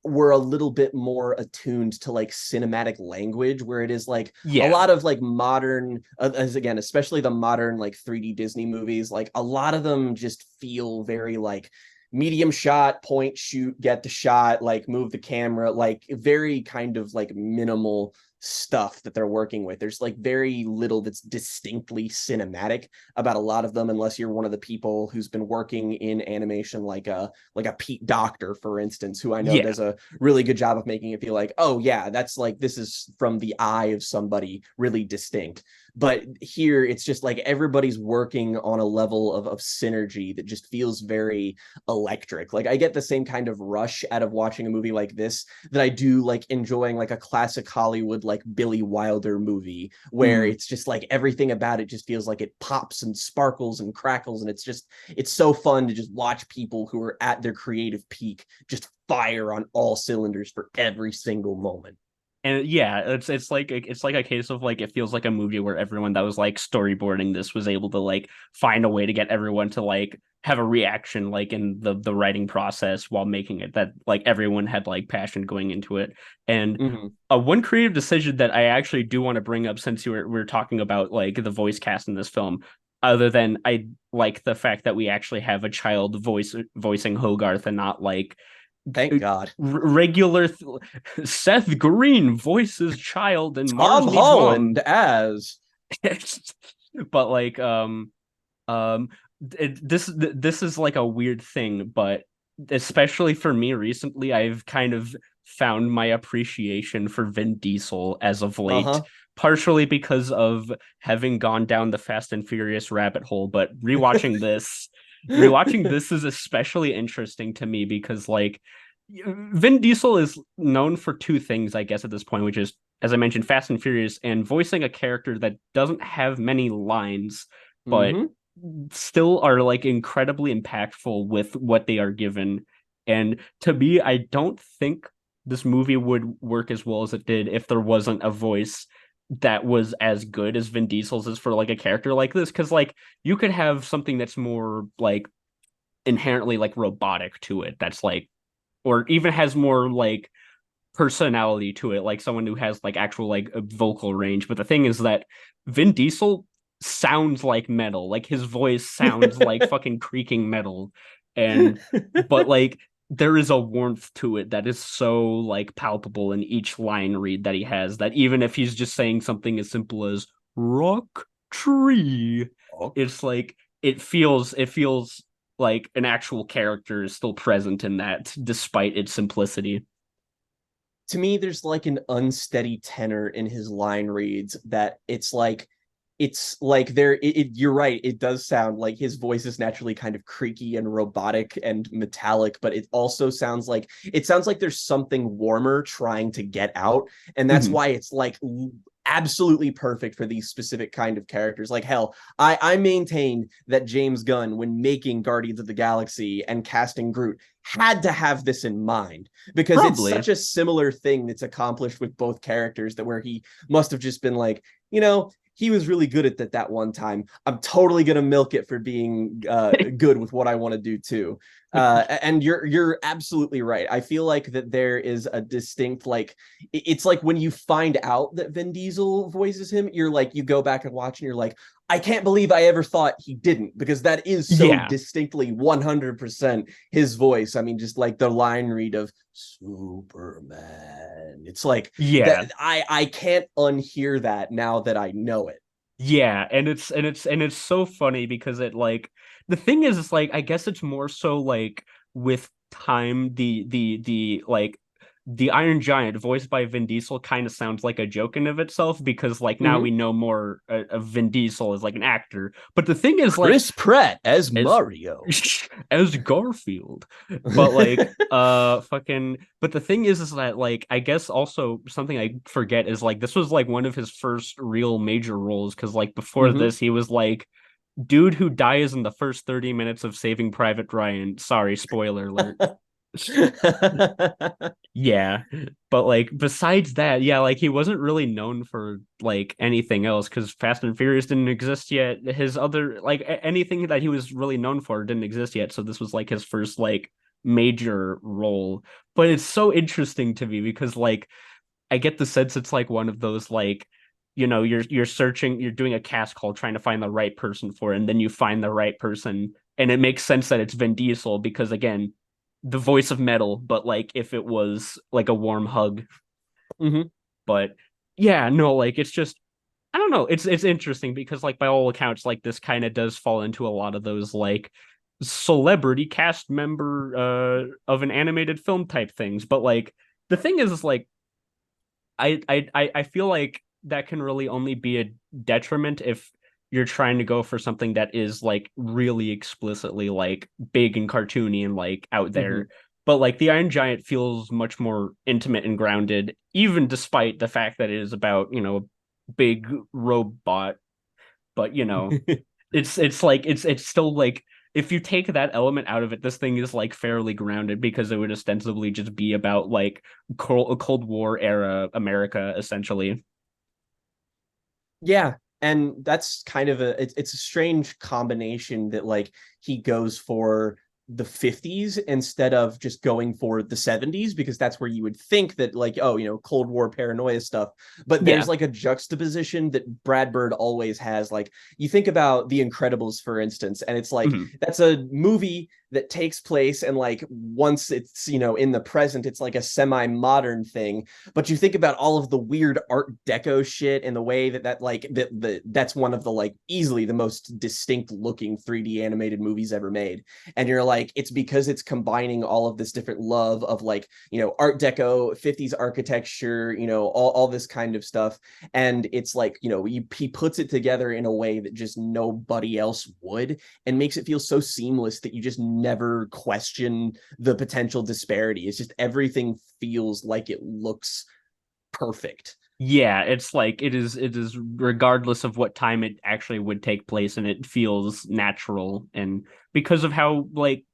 were a little bit more attuned to like cinematic language, where it is like a Yeah. lot of like modern, as again, especially the modern like 3D Disney movies, like a lot of them just feel very like medium shot, point, shoot, get the shot, like move the camera, like very kind of like minimal stuff that they're working with. There's like very little that's distinctly cinematic about a lot of them, unless you're one of the people who's been working in animation, like a Pete Doctor, for instance, who I know Yeah. does a really good job of making it feel like, oh yeah, that's like, this is from the eye of somebody really distinct. But here it's just like everybody's working on a level of synergy that just feels very electric. Like I get the same kind of rush out of watching a movie like this that I do like enjoying like a classic Hollywood like Billy Wilder movie, where Mm. it's just like everything about it just feels like it pops and sparkles and crackles, and it's so fun to just watch people who are at their creative peak just fire on all cylinders for every single moment. And yeah, it's like a case of like it feels like a movie where everyone that was like storyboarding this was able to like find a way to get everyone to like have a reaction like in the writing process while making it, that like everyone had like passion going into it. And Mm-hmm. one creative decision that I actually do want to bring up, since we're talking about like the voice cast in this film, other than I like the fact that we actually have a child voicing Hogarth and not like Thank God. regular Seth Green voices child and Mars Tom Needs Holland Mom. as But like um this is like a weird thing, but especially for me recently, I've kind of found my appreciation for Vin Diesel as of late, uh-huh. partially because of having gone down the Fast and Furious rabbit hole, but rewatching this is especially interesting to me because like Vin Diesel is known for two things, I guess, at this point, which is, as I mentioned, Fast and Furious and voicing a character that doesn't have many lines, but Mm-hmm. still are like incredibly impactful with what they are given. And to me, I don't think this movie would work as well as it did if there wasn't a voice that was as good as Vin Diesel's is for like a character like this. Because like you could have something that's more like inherently like robotic to it, that's like, or even has more like personality to it, like someone who has like actual like a vocal range. But the thing is that Vin Diesel sounds like metal, like his voice sounds like fucking creaking metal. And but like there is a warmth to it that is so like palpable in each line read that he has, that even if he's just saying something as simple as rock tree, it's like it feels like an actual character is still present in that despite its simplicity. To me, there's like an unsteady tenor in his line reads that it's like you're right, it does sound like his voice is naturally kind of creaky and robotic and metallic, but it sounds like there's something warmer trying to get out, and that's Mhm. why it's like absolutely perfect for these specific kind of characters. Like hell, I maintain that James Gunn, when making Guardians of the Galaxy and casting Groot, had to have this in mind, because it's Probably. such a similar thing that's accomplished with both characters, that where he must have just been like, you know, he was really good at that one time. I'm totally gonna milk it for being good with what I want to do too. And you're absolutely right. I feel like that there is a distinct like, it's like when you find out that Vin Diesel voices him, you're like, you go back and watch and you're like, I can't believe I ever thought he didn't, because that is so Yeah. distinctly 100% his voice. I mean, just like the line read of Superman. It's like Yeah. that I can't unhear that now that I know it. Yeah. And it's so funny because it like the thing is it's like I guess it's more so like with time the like the Iron Giant, voiced by Vin Diesel, kind of sounds like a joke in of itself because like now we know more of Vin Diesel as like an actor. But the thing is, like, Chris Pratt as as Mario. as Garfield. But like fucking but the thing is that like I guess also something I forget is like this was like one of his first real major roles because like before this he was like dude who dies in the first 30 minutes of Saving Private Ryan. Sorry, spoiler alert. Yeah, but like besides that, yeah, like he wasn't really known for like anything else because Fast and Furious didn't exist yet. His other like anything that he was really known for didn't exist yet, so this was like his first like major role. But it's so interesting to me because like I get the sense it's like one of those like you're searching, you're doing a cast call trying to find the right person for it, and then you find the right person, and it makes sense that it's Vin Diesel because again the voice of metal, but like if it was like a warm hug. But yeah, no, like it's just I don't know. It's interesting because like by all accounts, like this kind of does fall into a lot of those like celebrity cast member of an animated film type things. But like the thing is like I feel like that can really only be a detriment if you're trying to go for something that is like really explicitly like big and cartoony and like out there. But like the Iron Giant feels much more intimate and grounded, even despite the fact that it is about, a big robot. But it's like it's still like if you take that element out of it, this thing is like fairly grounded because it would ostensibly just be about like Cold War era America, essentially. Yeah, and that's kind of it's a strange combination that like he goes for the 50s instead of just going for the 70s because that's where you would think that like Cold War paranoia stuff, but there's like a juxtaposition that Brad Bird always has. Like you think about The Incredibles for instance, and it's like that's a movie that takes place and like once it's in the present it's like a semi-modern thing, but you think about all of the weird art deco shit and the way that's one of the like easily the most distinct looking 3D animated movies ever made, and you're like it's because it's combining all of this different love of like art deco 50s architecture, all this kind of stuff, and it's like he puts it together in a way that just nobody else would and makes it feel so seamless that you just never question the potential disparity. It's just everything feels like it looks perfect. Yeah, it's like it is regardless of what time it actually would take place, and it feels natural, and because of how like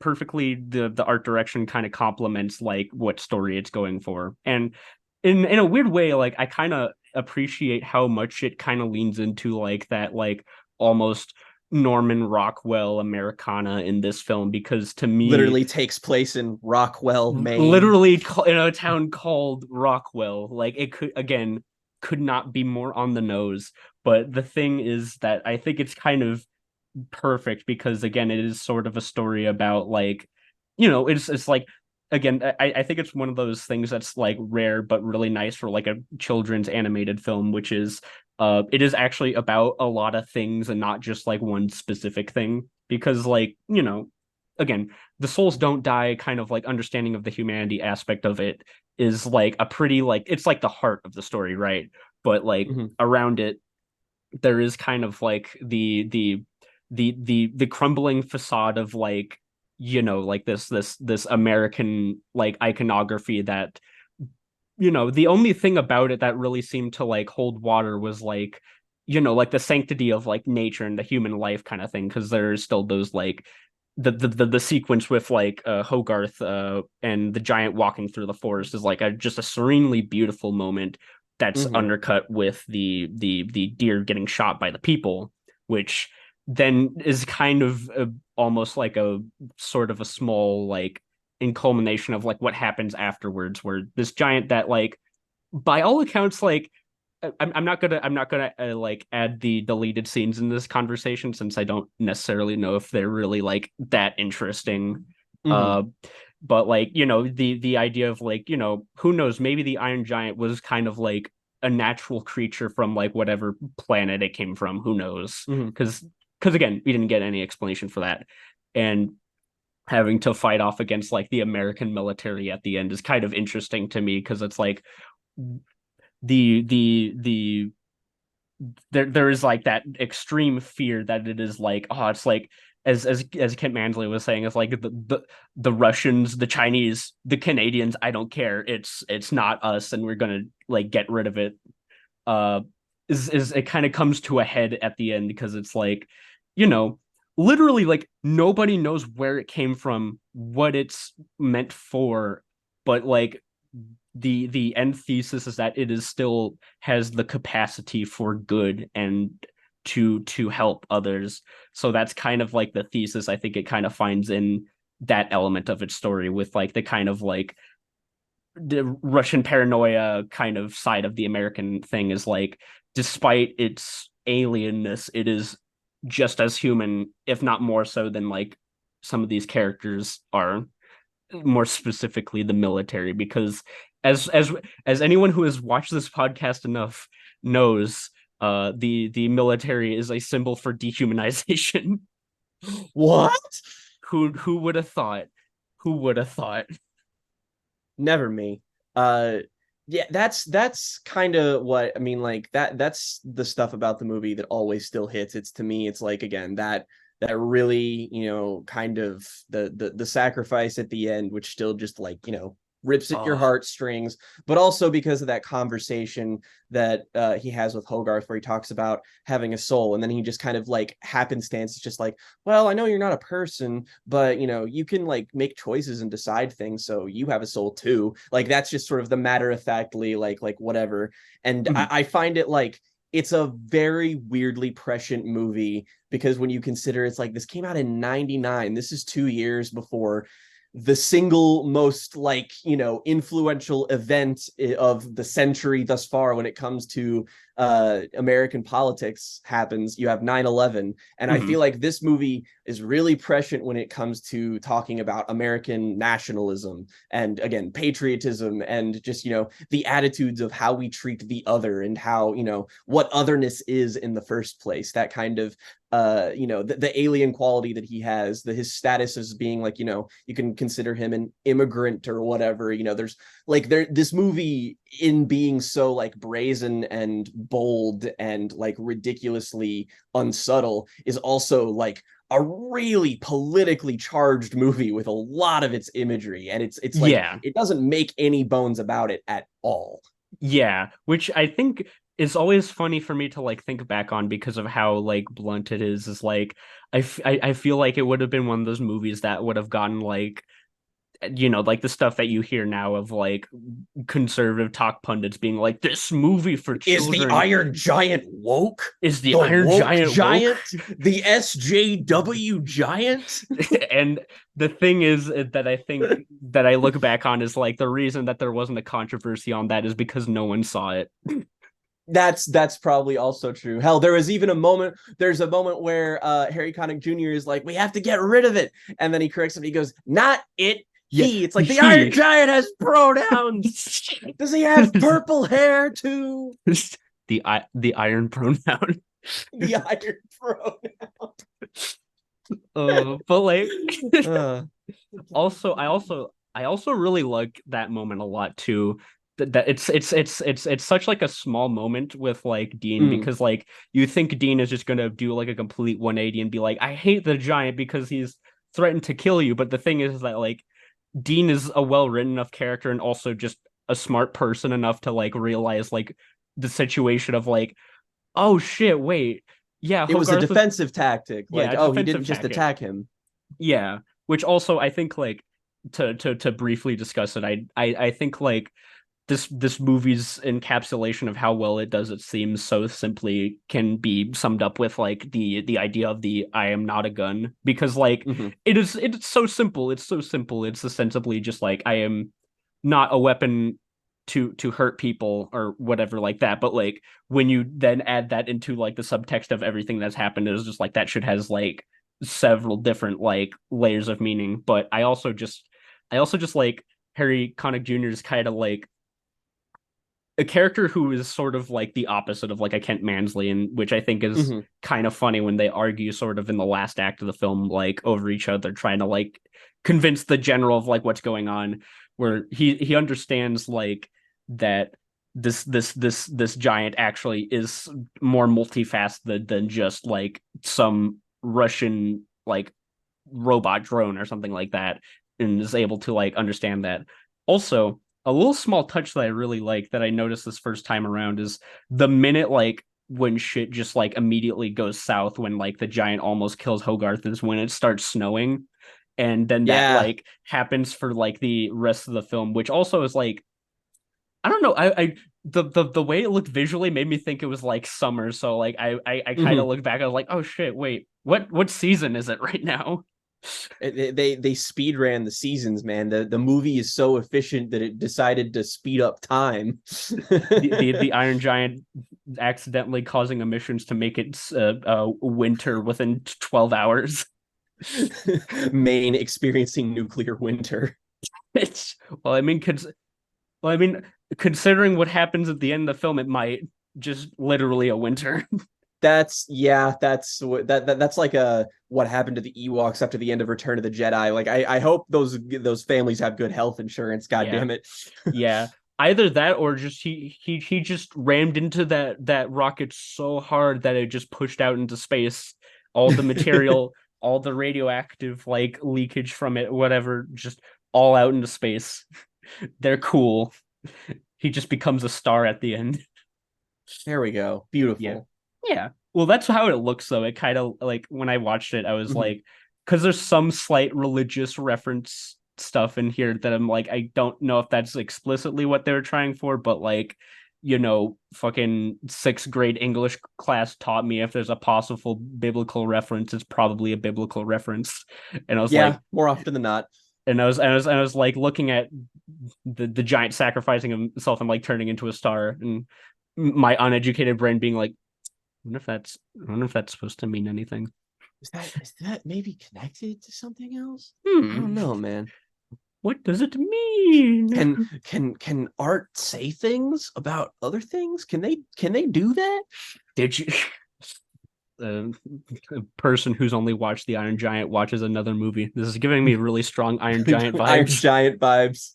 perfectly the art direction kind of complements like what story it's going for. And in a weird way, like I kind of appreciate how much it kind of leans into like that like almost Norman Rockwell Americana in this film, because to me literally takes place in Rockwell, Maine. Literally in a town called Rockwell. Like it could not be more on the nose. But the thing is that I think it's kind of perfect because again it is sort of a story about like it's like again I think it's one of those things that's like rare but really nice for like a children's animated film, which is it is actually about a lot of things and not just like one specific thing, because like again the souls don't die kind of like understanding of the humanity aspect of it is like a pretty like it's like the heart of the story, right? But like around it there is kind of like the crumbling facade of like like this American like iconography that the only thing about it that really seemed to like hold water was like like the sanctity of like nature and the human life kind of thing, because there's still those like the sequence with like Hogarth and the giant walking through the forest is like just a serenely beautiful moment that's undercut with the deer getting shot by the people, which then is kind of almost like a sort of a small like in culmination of like what happens afterwards, where this giant that like by all accounts like I'm not gonna like add the deleted scenes in this conversation since I don't necessarily know if they're really like that interesting. But like the idea of like who knows, maybe the Iron Giant was kind of like a natural creature from like whatever planet it came from. Who knows? Because again we didn't get any explanation for that. And having to fight off against like the American military at the end is kind of interesting to me because it's like the there is like that extreme fear that it is like, oh, it's like as Kent Mansley was saying, it's like the Russians, the Chinese, the Canadians, I don't care, it's not us, and we're gonna like get rid of it. uh is it kind of comes to a head at the end because it's like, you know, literally like nobody knows where it came from, what it's meant for, but like the end thesis is that it is still has the capacity for good and to help others. So that's kind of like the thesis I think it kind of finds in that element of its story, with like the kind of like the Russian paranoia kind of side of the American thing is like, despite its alienness, it is just as human, if not more so than like some of these characters are, more specifically the military, because as as as anyone who has watched this podcast enough knows, the military is a symbol for dehumanization. What? Who would have thought? Who would have thought? Never me. Uh yeah, that's kind of what I mean, like that's the stuff about the movie that always still hits. It's to me, it's like again that really, kind of the sacrifice at the end, which still just like, rips at your Oh, heartstrings, but also because of that conversation that he has with Hogarth, where he talks about having a soul, and then he just kind of like happenstance, it's just like, well, I know you're not a person, but you can like make choices and decide things, so you have a soul too. Like that's just sort of the matter of factly like whatever. And I, mhm. I find it like it's a very weirdly prescient movie, because when you consider it's like this came out in 99, this is 2 years before the single most like influential event of the century thus far when it comes to American politics happens. You have 9/11, and I feel Mhm. like this movie is really prescient when it comes to talking about American nationalism and again patriotism, and just the attitudes of how we treat the other, and how what otherness is in the first place. That kind of the alien quality that he has, his status as being like, you can consider him an immigrant or whatever. There's like this movie, in being so like brazen and bold and like ridiculously unsubtle, is also like a really politically charged movie with a lot of its imagery, and it's like Yeah. it doesn't make any bones about it at all. Yeah, which I think is always funny for me to like think back on because of how like blunt it is like I feel like it would have been one of those movies that would have gotten like, like the stuff that you hear now of like conservative talk pundits being like, this movie for Is the children Iron Giant woke? is the The Iron woke Giant woke. giant? The SJW giant? And the thing is that I think that I look back on is like the reason that there wasn't a controversy on that is because no one saw it. That's probably also true. Hell, there's a moment where Harry Connick Jr. is like, we have to get rid of it. And then he corrects him. He goes, not it, Yeah, he. It's like the Iron he. Giant has pronouns. Does he have purple hair too? The iron pronoun. The Iron pronoun. But like, uh, I also really like that moment a lot too. That it's such like a small moment with like Dean, mm. because like you think Dean is just gonna do like a complete 180 and be like, I hate the giant because he's threatened to kill you. But the thing is that like Dean is a well written enough character and also just a smart person enough to like realize like the situation of like, oh shit, wait, yeah, It was a Hogarth was, defensive tactic. yeah, Like, a oh, he defensive didn't just tactic. attack him. Yeah, which also I think like to briefly discuss it, I think like this movie's encapsulation of how well it does its themes so simply can be summed up with like the idea of the I am not a gun, because like Mhm. it's so simple. It's so simple. It's ostensibly just like I am not a weapon to hurt people or whatever like that. But like when you then add that into like the subtext of everything that's happened, is just like that shit has like several different like layers of meaning. But I also just like Harry Connick Jr.'s kind of like a character who is sort of like the opposite of like a Kent Mansley, and which I think is Mhm. kind of funny when they argue sort of in the last act of the film, like over each other, trying to like convince the general of like what's going on, where he understands like that this giant actually is more multifaceted than just like some Russian like robot drone or something like that, and is able to like understand that. Also, a little small touch that I really like that I noticed this first time around is the minute like when shit just like immediately goes south, when like the giant almost kills Hogarth, is when it starts snowing. And then that Yeah. like happens for like the rest of the film, which also is like, I don't know, I the way it looked visually made me think it was like summer. So like I kind of Mhm. look back, I was like, oh shit, wait, what season is it right now? They speed ran the seasons, man. The movie is so efficient that it decided to speed up time. The Iron Giant accidentally causing emissions to make it winter within 12 hours. Maine experiencing nuclear winter. It's well, I mean, well, I mean, considering what happens at the end of the film, it might just literally a winter. That's yeah, that's like a what happened to the Ewoks after the end of Return of the Jedi. Like I hope those families have good health insurance. God Yeah, damn it. yeah. Either that or just he just rammed into that rocket so hard that it just pushed out into space. All the material, all the radioactive like leakage from it, whatever, just all out into space. They're cool. He just becomes a star at the end. There we go. Yeah. Beautiful. Yeah. Well, that's how it looks though. It kind of like when I watched it, I was Mhm. like, because there's some slight religious reference stuff in here that I'm like, I don't know if that's explicitly what they were trying for, but like, fucking sixth grade English class taught me if there's a possible biblical reference, it's probably a biblical reference. And I was like, Yeah, more often than not. I was like looking at the giant sacrificing himself and like turning into a star, and my uneducated brain being like, I wonder if that's supposed to mean anything. Is that maybe connected to something else? I don't Hmm. know, man. What does it mean? Can art say things about other things? Can they do that? Did you a person who's only watched the Iron Giant watches another movie? This is giving me really strong Iron Giant Iron vibes. Giant vibes.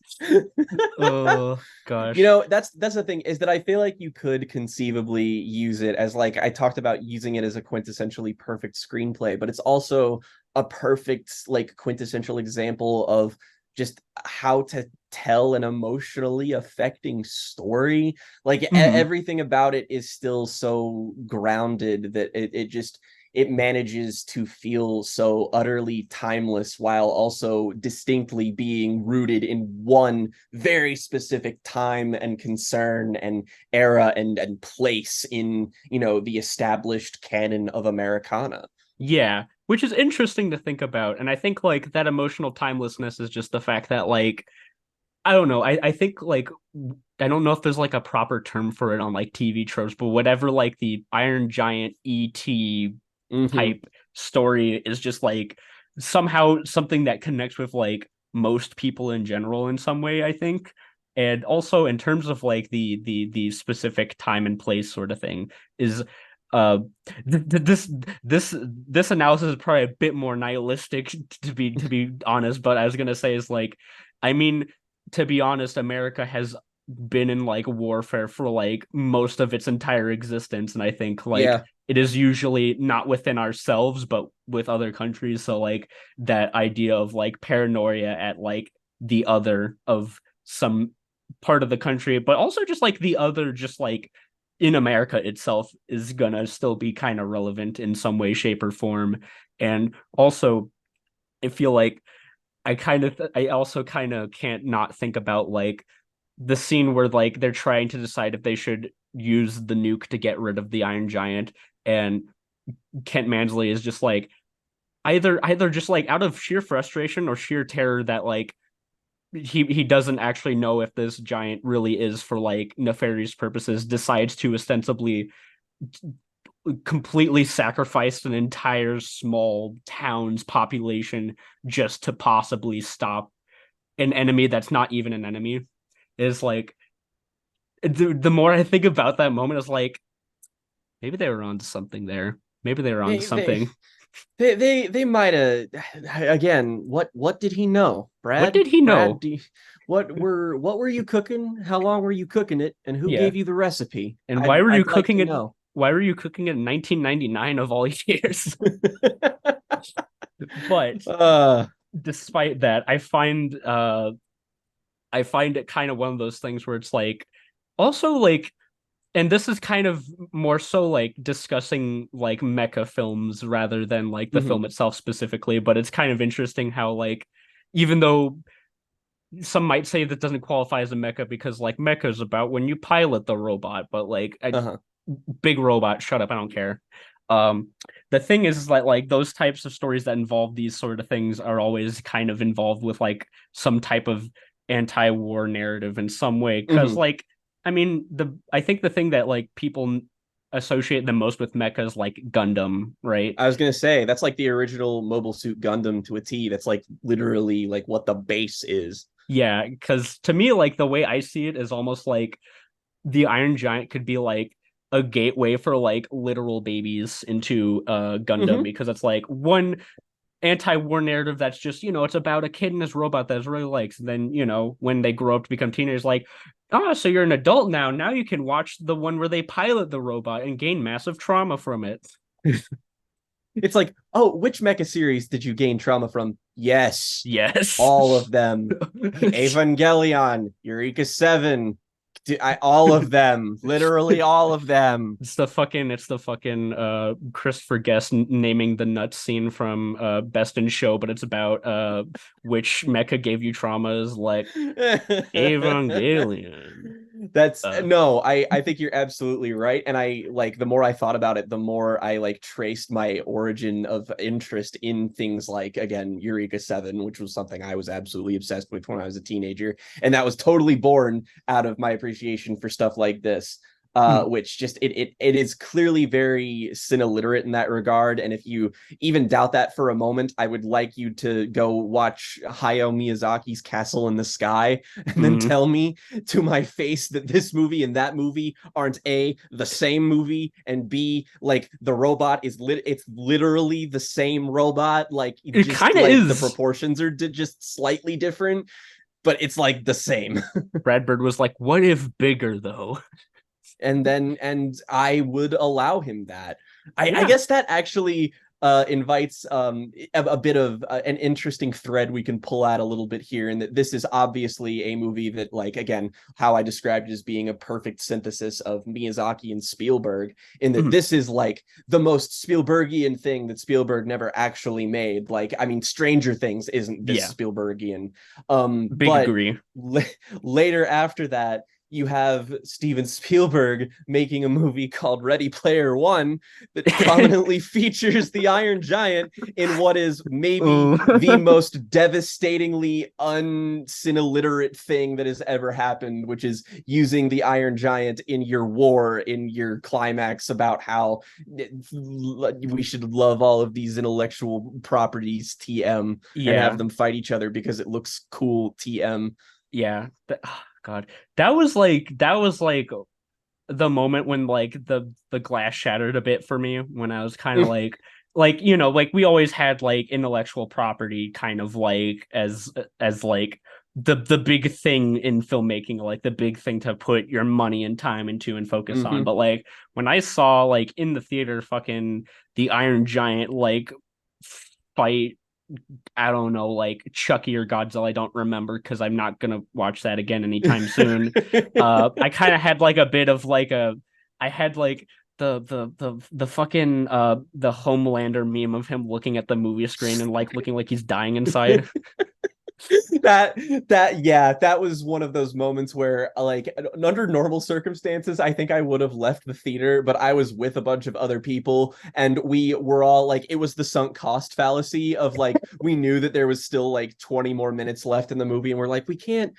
Oh You gosh. know, that's the thing is that I feel like you could conceivably use it as like I talked about using it as a quintessentially perfect screenplay, but it's also a perfect like quintessential example of just how to tell an emotionally affecting story. Like Hmm. everything about it is still so grounded that it just it manages to feel so utterly timeless while also distinctly being rooted in one very specific time and concern and era and place in the established canon of Americana. Yeah, which is interesting to think about. And I think like that emotional timelessness is just the fact that like I don't know. I think like I don't know if there's like a proper term for it on like TV tropes, but whatever like the Iron Giant ET Mm-hmm. type story is just like somehow something that connects with like most people in general in some way, I think. And also in terms of like the specific time and place sort of thing is uh this analysis is probably a bit more nihilistic to be honest, but I was gonna say is like I mean, to be honest, America has been in like warfare for like most of its entire existence, and I think like Yeah. it is usually not within ourselves but with other countries. So like that idea of like paranoia at like the other of some part of the country, but also just like the other just like in America itself is gonna still be kind of relevant in some way, shape, or form. And also I feel like I also kind of can't not think about like the scene where like they're trying to decide if they should use the nuke to get rid of the Iron Giant, and Kent Mansley is just like either just like out of sheer frustration or sheer terror that like he doesn't actually know if this giant really is for like nefarious purposes, decides to ostensibly completely sacrifice an entire small town's population just to possibly stop an enemy that's not even an enemy. Is like the more I think about that moment, it's like maybe they were onto something there. Maybe they were onto They they something. they might have. Again, what did he know, What Brad? did he Brad, know? what were you cooking? How long were you cooking it? And who Yeah. gave you the recipe? And why were you I'd like cooking to it? know. Why were you cooking it in 1999 of all years? But uh, despite that, I find it kind of one of those things where it's like also like, and this is kind of more so like discussing like mecha films rather than like the mhm, film itself specifically, but it's kind of interesting how like even though some might say that doesn't qualify as a mecha because like mecha is about when you pilot the robot, but like a uh-huh. big robot, shut up, I don't care. Um, the thing is like those types of stories that involve these sort of things are always kind of involved with like some type of anti-war narrative in some way. Because Mhm. like, I mean, I think the thing that like people associate the most with mecha is like Gundam, right? I was gonna say that's like the original Mobile Suit Gundam to a T. That's like literally like what the base is. Yeah, because to me, like the way I see it is almost like the Iron Giant could be like a gateway for like literal babies into Gundam Hmm. because it's like one anti-war narrative that's just, it's about a kid and his robot that really likes. And then, when they grow up to become teenagers, like, oh, so you're an adult now. Now you can watch the one where they pilot the robot and gain massive trauma from it. It's like, oh, which mecha series did you gain trauma from? Yes, Yes. all of them. Evangelion, Eureka 7, all of them, literally all of them. It's the fucking Christopher Guest naming the nut scene from Best in Show, but it's about which mecha gave you traumas like Evangelion. That's Uh no, I think you're absolutely right. And I like the more I thought about it, the more I like traced my origin of interest in things like again Eureka 7, which was something I was absolutely obsessed with when I was a teenager. And that was totally born out of my appreciation for stuff like this. hmm. Which just it is clearly very cineliterate in that regard. And if you even doubt that for a moment, I would like you to go watch Hayao Miyazaki's Castle in the Sky and then Hmm. tell me to my face that this movie and that movie aren't A, the same movie, and B, like the robot is it's literally the same robot, like It just kind of like the is. proportions are just slightly different, but it's like the same. Brad Bird was like, "What if bigger though?" And I would allow him that. I Yeah. guess that actually invites a bit of an interesting thread we can pull out a little bit here, and that this is obviously a movie that, like, again, how I described it as being a perfect synthesis of Miyazaki and Spielberg, in that Mhm. this is like the most Spielbergian thing that Spielberg never actually made. Like, I mean, Stranger Things isn't this Yeah. Spielbergian, Big but agree. later after that you have Steven Spielberg making a movie called Ready Player One that prominently features the Iron Giant in what is maybe Oh. the most devastatingly uncineliterate thing that has ever happened, which is using the Iron Giant in your war, in your climax about how we should love all of these intellectual properties, TM, and have Yeah. them fight each other because it looks cool, TM. Yeah. God. That was like the moment when like the glass shattered a bit for me when I was kind of like like we always had like intellectual property kind of like as like the big thing in filmmaking, like the big thing to put your money and time into and focus on. Mm-hmm. But like when I saw like in the theater fucking the Iron Giant like fight, I don't know, like Chucky or Godzilla. I don't remember because I'm not gonna watch that again anytime soon. I kind of had like a bit of like I had like the fucking the Homelander meme of him looking at the movie screen and like looking like he's dying inside. that yeah, that was one of those moments where like under normal circumstances I think I would have left the theater, but I was with a bunch of other people and we were all like, it was the sunk cost fallacy of like we knew that there was still like 20 more minutes left in the movie and we're like, we can't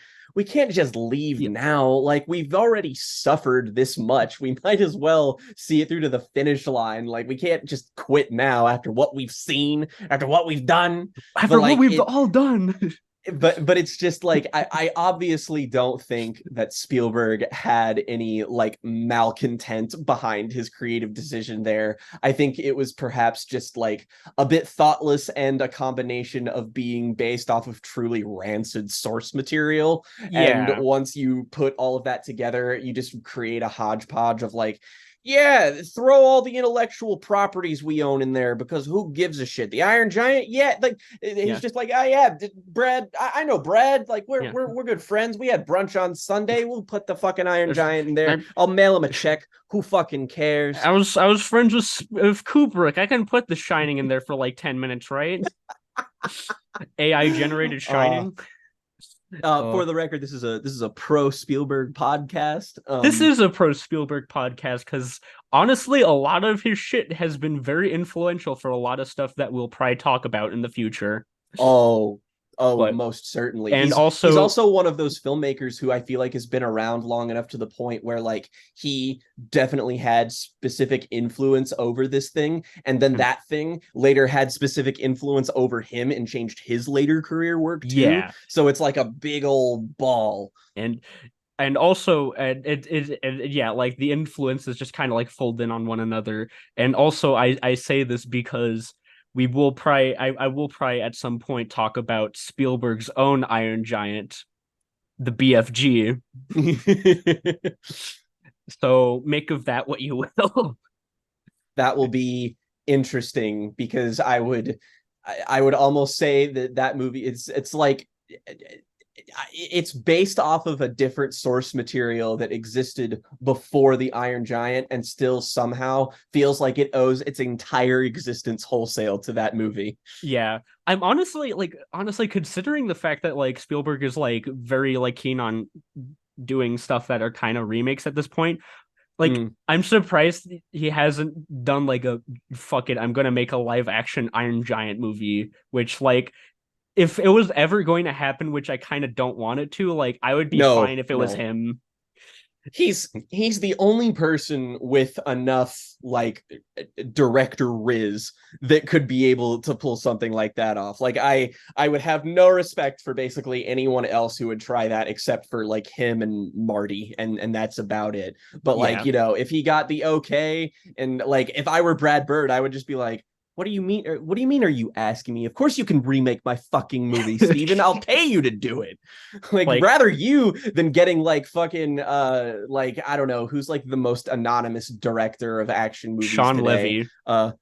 just leave Yeah, now. Like we've already suffered this much. We might as well see it through to the finish line. Like we can't just quit now after what we've seen, after what we've done. But after what like we've it all done. but it's just like I obviously don't think that Spielberg had any like malcontent behind his creative decision there. I think it was perhaps just like a bit thoughtless and a combination of being based off of truly rancid source material. And Yeah. once you put all of that together, you just create a hodgepodge of like, yeah, throw all the intellectual properties we own in there because who gives a shit? The Iron Giant, yeah, like he's Yeah. just like, oh yeah, Brad, I know Brad, like Yeah. we're good friends. We had brunch on Sunday. We'll put the fucking Iron Giant in there. I, I'll mail him a check. Who fucking cares? I was friends with Kubrick. I can put The Shining in there for like 10 minutes, right? AI generated Uh, Shining. for Oh, the record, this is a pro Spielberg podcast. this is a pro Spielberg podcast because honestly, a lot of his shit has been very influential for a lot of stuff that we'll probably talk about in the future. Oh, oh, But most certainly. and He's also, also one of those filmmakers who I feel like has been around long enough to the point where like he definitely had specific influence over this thing, and then that thing later had specific influence over him and changed his later career work too. yeah, So it's like a big old ball. and also yeah, like the influences just kind of like fold in on one another. And also I say this because we will probably I will probably at some point talk about Spielberg's own Iron Giant, the BFG. So make of that what you will. That will be interesting because I would almost say that that movie it's like it's based off of a different source material that existed before the Iron Giant and still somehow feels like it owes its entire existence wholesale to that movie. Yeah, I'm honestly considering the fact that like Spielberg is like very like keen on doing stuff that are kind of remakes at this point. Like, Mm. I'm surprised he hasn't done like a fuck it, I'm gonna make a live action Iron Giant movie, which like if it was ever going to happen, which I kind of don't want it to, like I would be No, fine if it was no. him. He's the only person with enough like director riz that could be able to pull something like that off. Like I would have no respect for basically anyone else who would try that except for like him and Marty, and that's about it. But like, Yeah. if he got the okay, and like if I were Brad Bird, I would just be like, what do you mean? What do you mean? Are you asking me? Of course you can remake my fucking movie, Steven. I'll pay you to do it. Like Like rather you than getting like fucking like I don't know who's like the most anonymous director of action movies Sean today. Levy.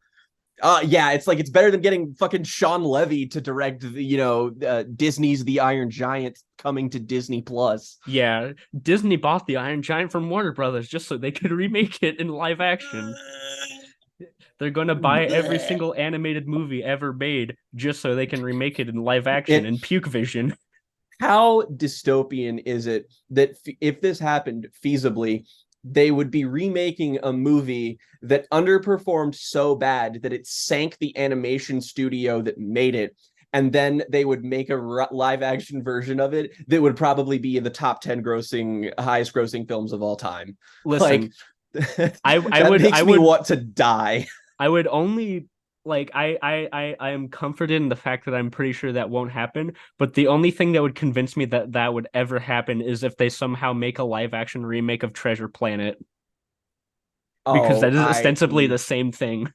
Yeah, it's like it's better than getting fucking Sean Levy to direct the Disney's The Iron Giant coming to Disney Plus. Yeah, Disney bought the Iron Giant from Warner Brothers just so they could remake it in live action. They're going to buy every single animated movie ever made just so they can remake it in live action It in Puke Vision. How dystopian is it that if this happened feasibly, they would be remaking a movie that underperformed so bad that it sank the animation studio that made it, and then they would make a live action version of it that would probably be in the top 10 highest grossing films of all time. Like Listen, I that would makes me want to die. I would only like I am comforted in the fact that I'm pretty sure that won't happen, but the only thing that would convince me that that would ever happen is if they somehow make a live action remake of Treasure Planet, because that Oh, is ostensibly the same thing.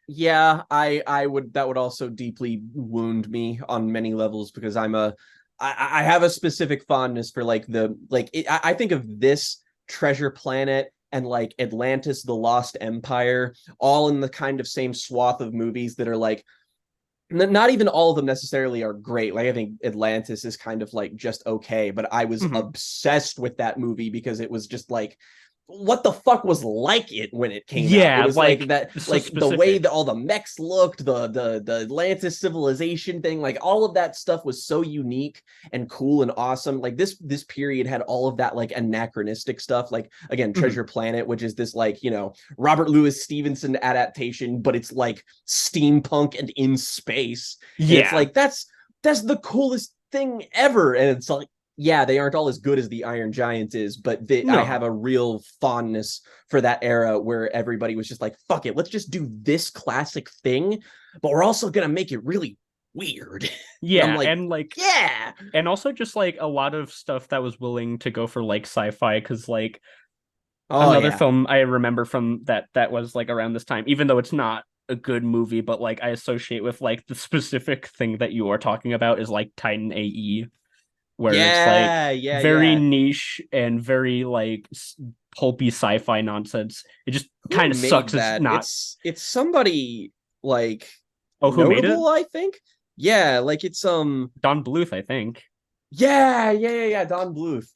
yeah, I would that would also deeply wound me on many levels because I have a specific fondness for like I think of this Treasure Planet and like Atlantis the Lost Empire all in the kind of same swath of movies that are like not even all of them necessarily are great. Like I think Atlantis is kind of like just okay, but I was Mhm. obsessed with that movie because it was just like what the fuck was like it when it came out. It Yeah, was like like that, so like the way that specific. all the mechs looked, the Atlantis civilization thing, like all of that stuff was so unique and cool and awesome. Like this period had all of that like anachronistic stuff. Like again, Mhm. Treasure Planet, which is this like Robert Louis Stevenson adaptation, but it's like steampunk and in space, and it's Yeah. like that's the coolest thing ever. And it's like yeah, they aren't all as good as the Iron Giant is, but I have No. a real fondness for that era where everybody was just like, fuck it, let's just do this classic thing, but we're also going to make it really, weird. And I'm Yeah, like, and like yeah. and also just like a lot of stuff that was willing to go for like sci-fi because like Oh another yeah. film I remember from that was like around this time, even though it's not a good movie, but like I associate with like the specific thing that you are talking about is like Titan AE, where it's like Yeah, yeah, very yeah. niche and very like pulpy sci-fi nonsense. It just Who kind of sucks. made It's that? not. It's somebody like Oh, who made it? notable, I think. Yeah, like it's Don Bluth, I think, yeah, Don Bluth.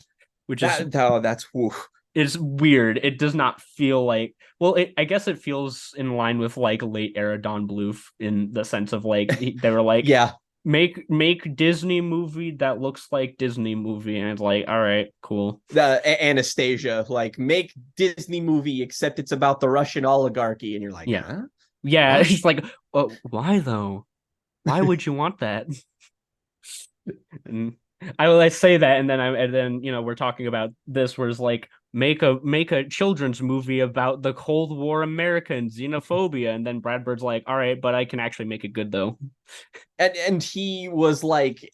which is That oh, that's woo. it's weird. It does not feel like well, I guess it feels in line with like late era Don Bluth in the sense of like they were like Yeah. make Disney movie that looks like Disney movie, and it's like, all right, cool. The Anastasia, like make Disney movie except it's about the Russian oligarchy, and you're like, Yeah, huh? yeah. What? It's like, why though? Why would you want that? And I say that, and then we're talking about this, where it's like make a children's movie about the Cold War America and xenophobia, and then Brad Bird's like, all right, but I can actually make it good though. And he was like,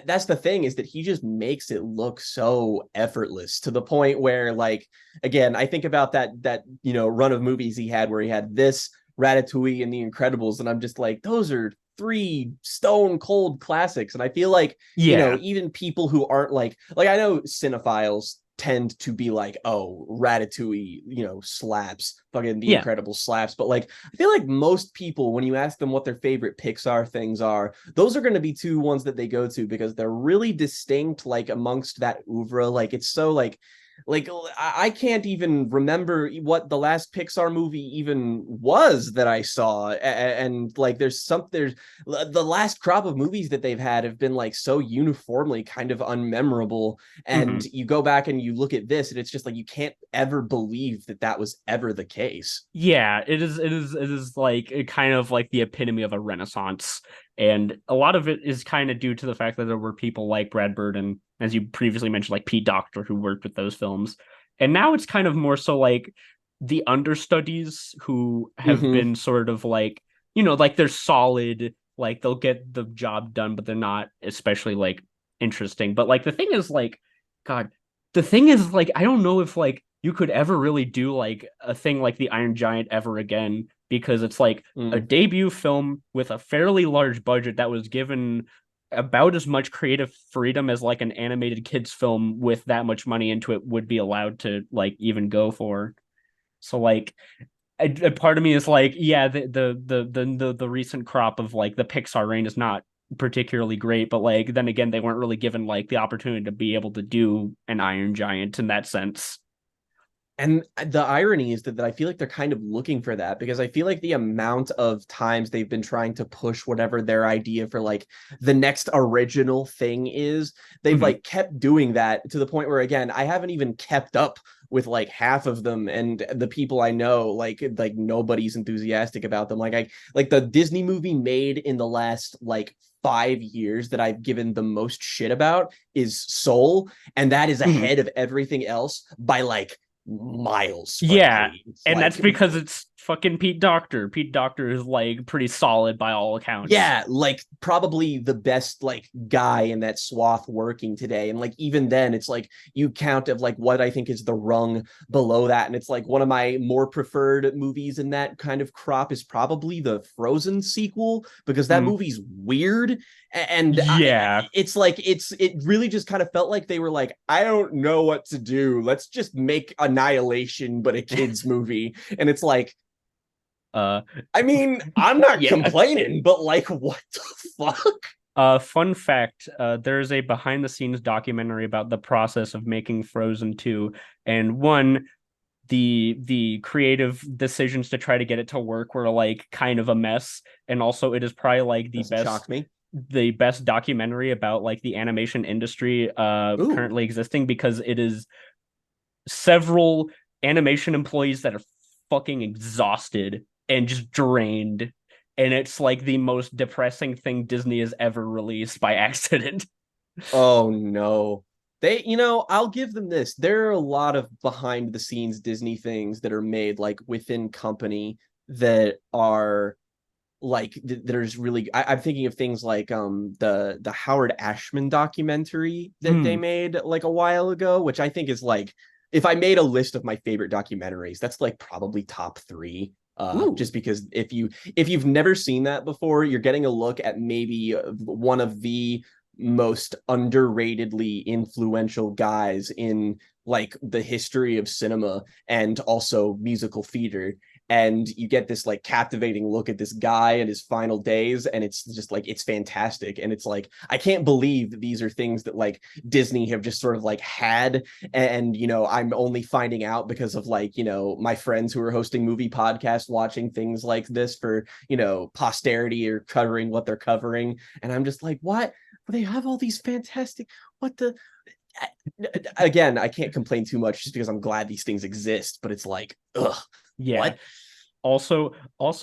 that's the thing, is that he just makes it look so effortless to the point where, like, again, I think about that run of movies he had where he had this, Ratatouille, and The Incredibles, and I'm just like, those are three stone cold classics. And I feel like, Yeah, even people who aren't like I know cinephiles tend to be like, oh, Ratatouille, slaps, fucking The yeah, Incredibles slaps. But like, I feel like most people, when you ask them what their favorite Pixar things are, those are going to be two ones that they go to because they're really distinct, like amongst that oeuvre. Like it's so like I can't even remember what the last Pixar movie even was that I saw. And like there's the last crop of movies that they've had have been like so uniformly kind of unmemorable. And mhm. you go back and you look at this and it's just like you can't ever believe that that was ever the case. Yeah. It is like kind of like the epitome of a renaissance, and a lot of it is kind of due to the fact that there were people like Brad Bird and, as you previously mentioned, like Pete Docter, who worked with those films. And now it's kind of more so like the understudies who have Mm-hmm. been sort of like, like they're solid, like they'll get the job done, but they're not especially like interesting. But like the thing is like, God, the thing is like, I don't know if like you could ever really do like a thing like the Iron Giant ever again, because it's like a Mm. debut film with a fairly large budget that was given about as much creative freedom as like an animated kids film with that much money into it would be allowed to like even go for. So like a part of me is like, yeah, the recent crop of like the Pixar reign is not particularly great, but like then again, they weren't really given like the opportunity to be able to do an Iron Giant in that sense. And the irony is that I feel like they're kind of looking for that because I feel like the amount of times they've been trying to push whatever their idea for like the next original thing is, they've Mhm. like kept doing that to the point where, again, I haven't even kept up with like half of them, and the people I know, like nobody's enthusiastic about them. Like the Disney movie made in the last like 5 years that I've given the most shit about is Soul, and that is Mhm. ahead of everything else by like miles, Yeah, frankly. It's and that's like, because it's fucking Pete Docter. Pete Docter is like pretty solid by all accounts. yeah, like probably the best like guy in that swath working today. And like even then, it's like you count of like what I think is the rung below that. And it's like one of my more preferred movies in that kind of crop is probably the Frozen sequel, because that Mm. movie's weird. And Yeah. it's like it really just kind of felt like they were like, I don't know what to do. Let's just make Annihilation, but a kids movie. And it's like, Uh I mean, I'm not yeah. complaining, but like, what the fuck? Fun fact, there's a behind the scenes documentary about the process of making Frozen 2, and one, the creative decisions to try to get it to work were like kind of a mess, and also it is probably like Doesn't shock me. the best documentary about like the animation industry Ooh. currently existing, because it is several animation employees that are fucking exhausted and just drained, and it's like the most depressing thing Disney has ever released by accident. Oh no. I'll give them this. There are a lot of behind the scenes Disney things that are made like within company that are there's really I'm thinking of things like the Howard Ashman documentary that they Mm, made like a while ago, which I think is like, if I made a list of my favorite documentaries, that's like probably top three. ooh, Just because if you've never seen that before, you're getting a look at maybe one of the most underratedly influential guys in like the history of cinema and also musical theater. And you get this like captivating look at this guy and his final days, and it's just like, it's fantastic. And it's like, I can't believe that these are things that like Disney have just sort of like had, and I'm only finding out because of like my friends who are hosting movie podcasts watching things like this for posterity or covering what they're covering. And I'm just like, what? They have all these fantastic, what the, again, I can't complain too much just because I'm glad these things exist, but it's like, ugh, yeah. what? Also,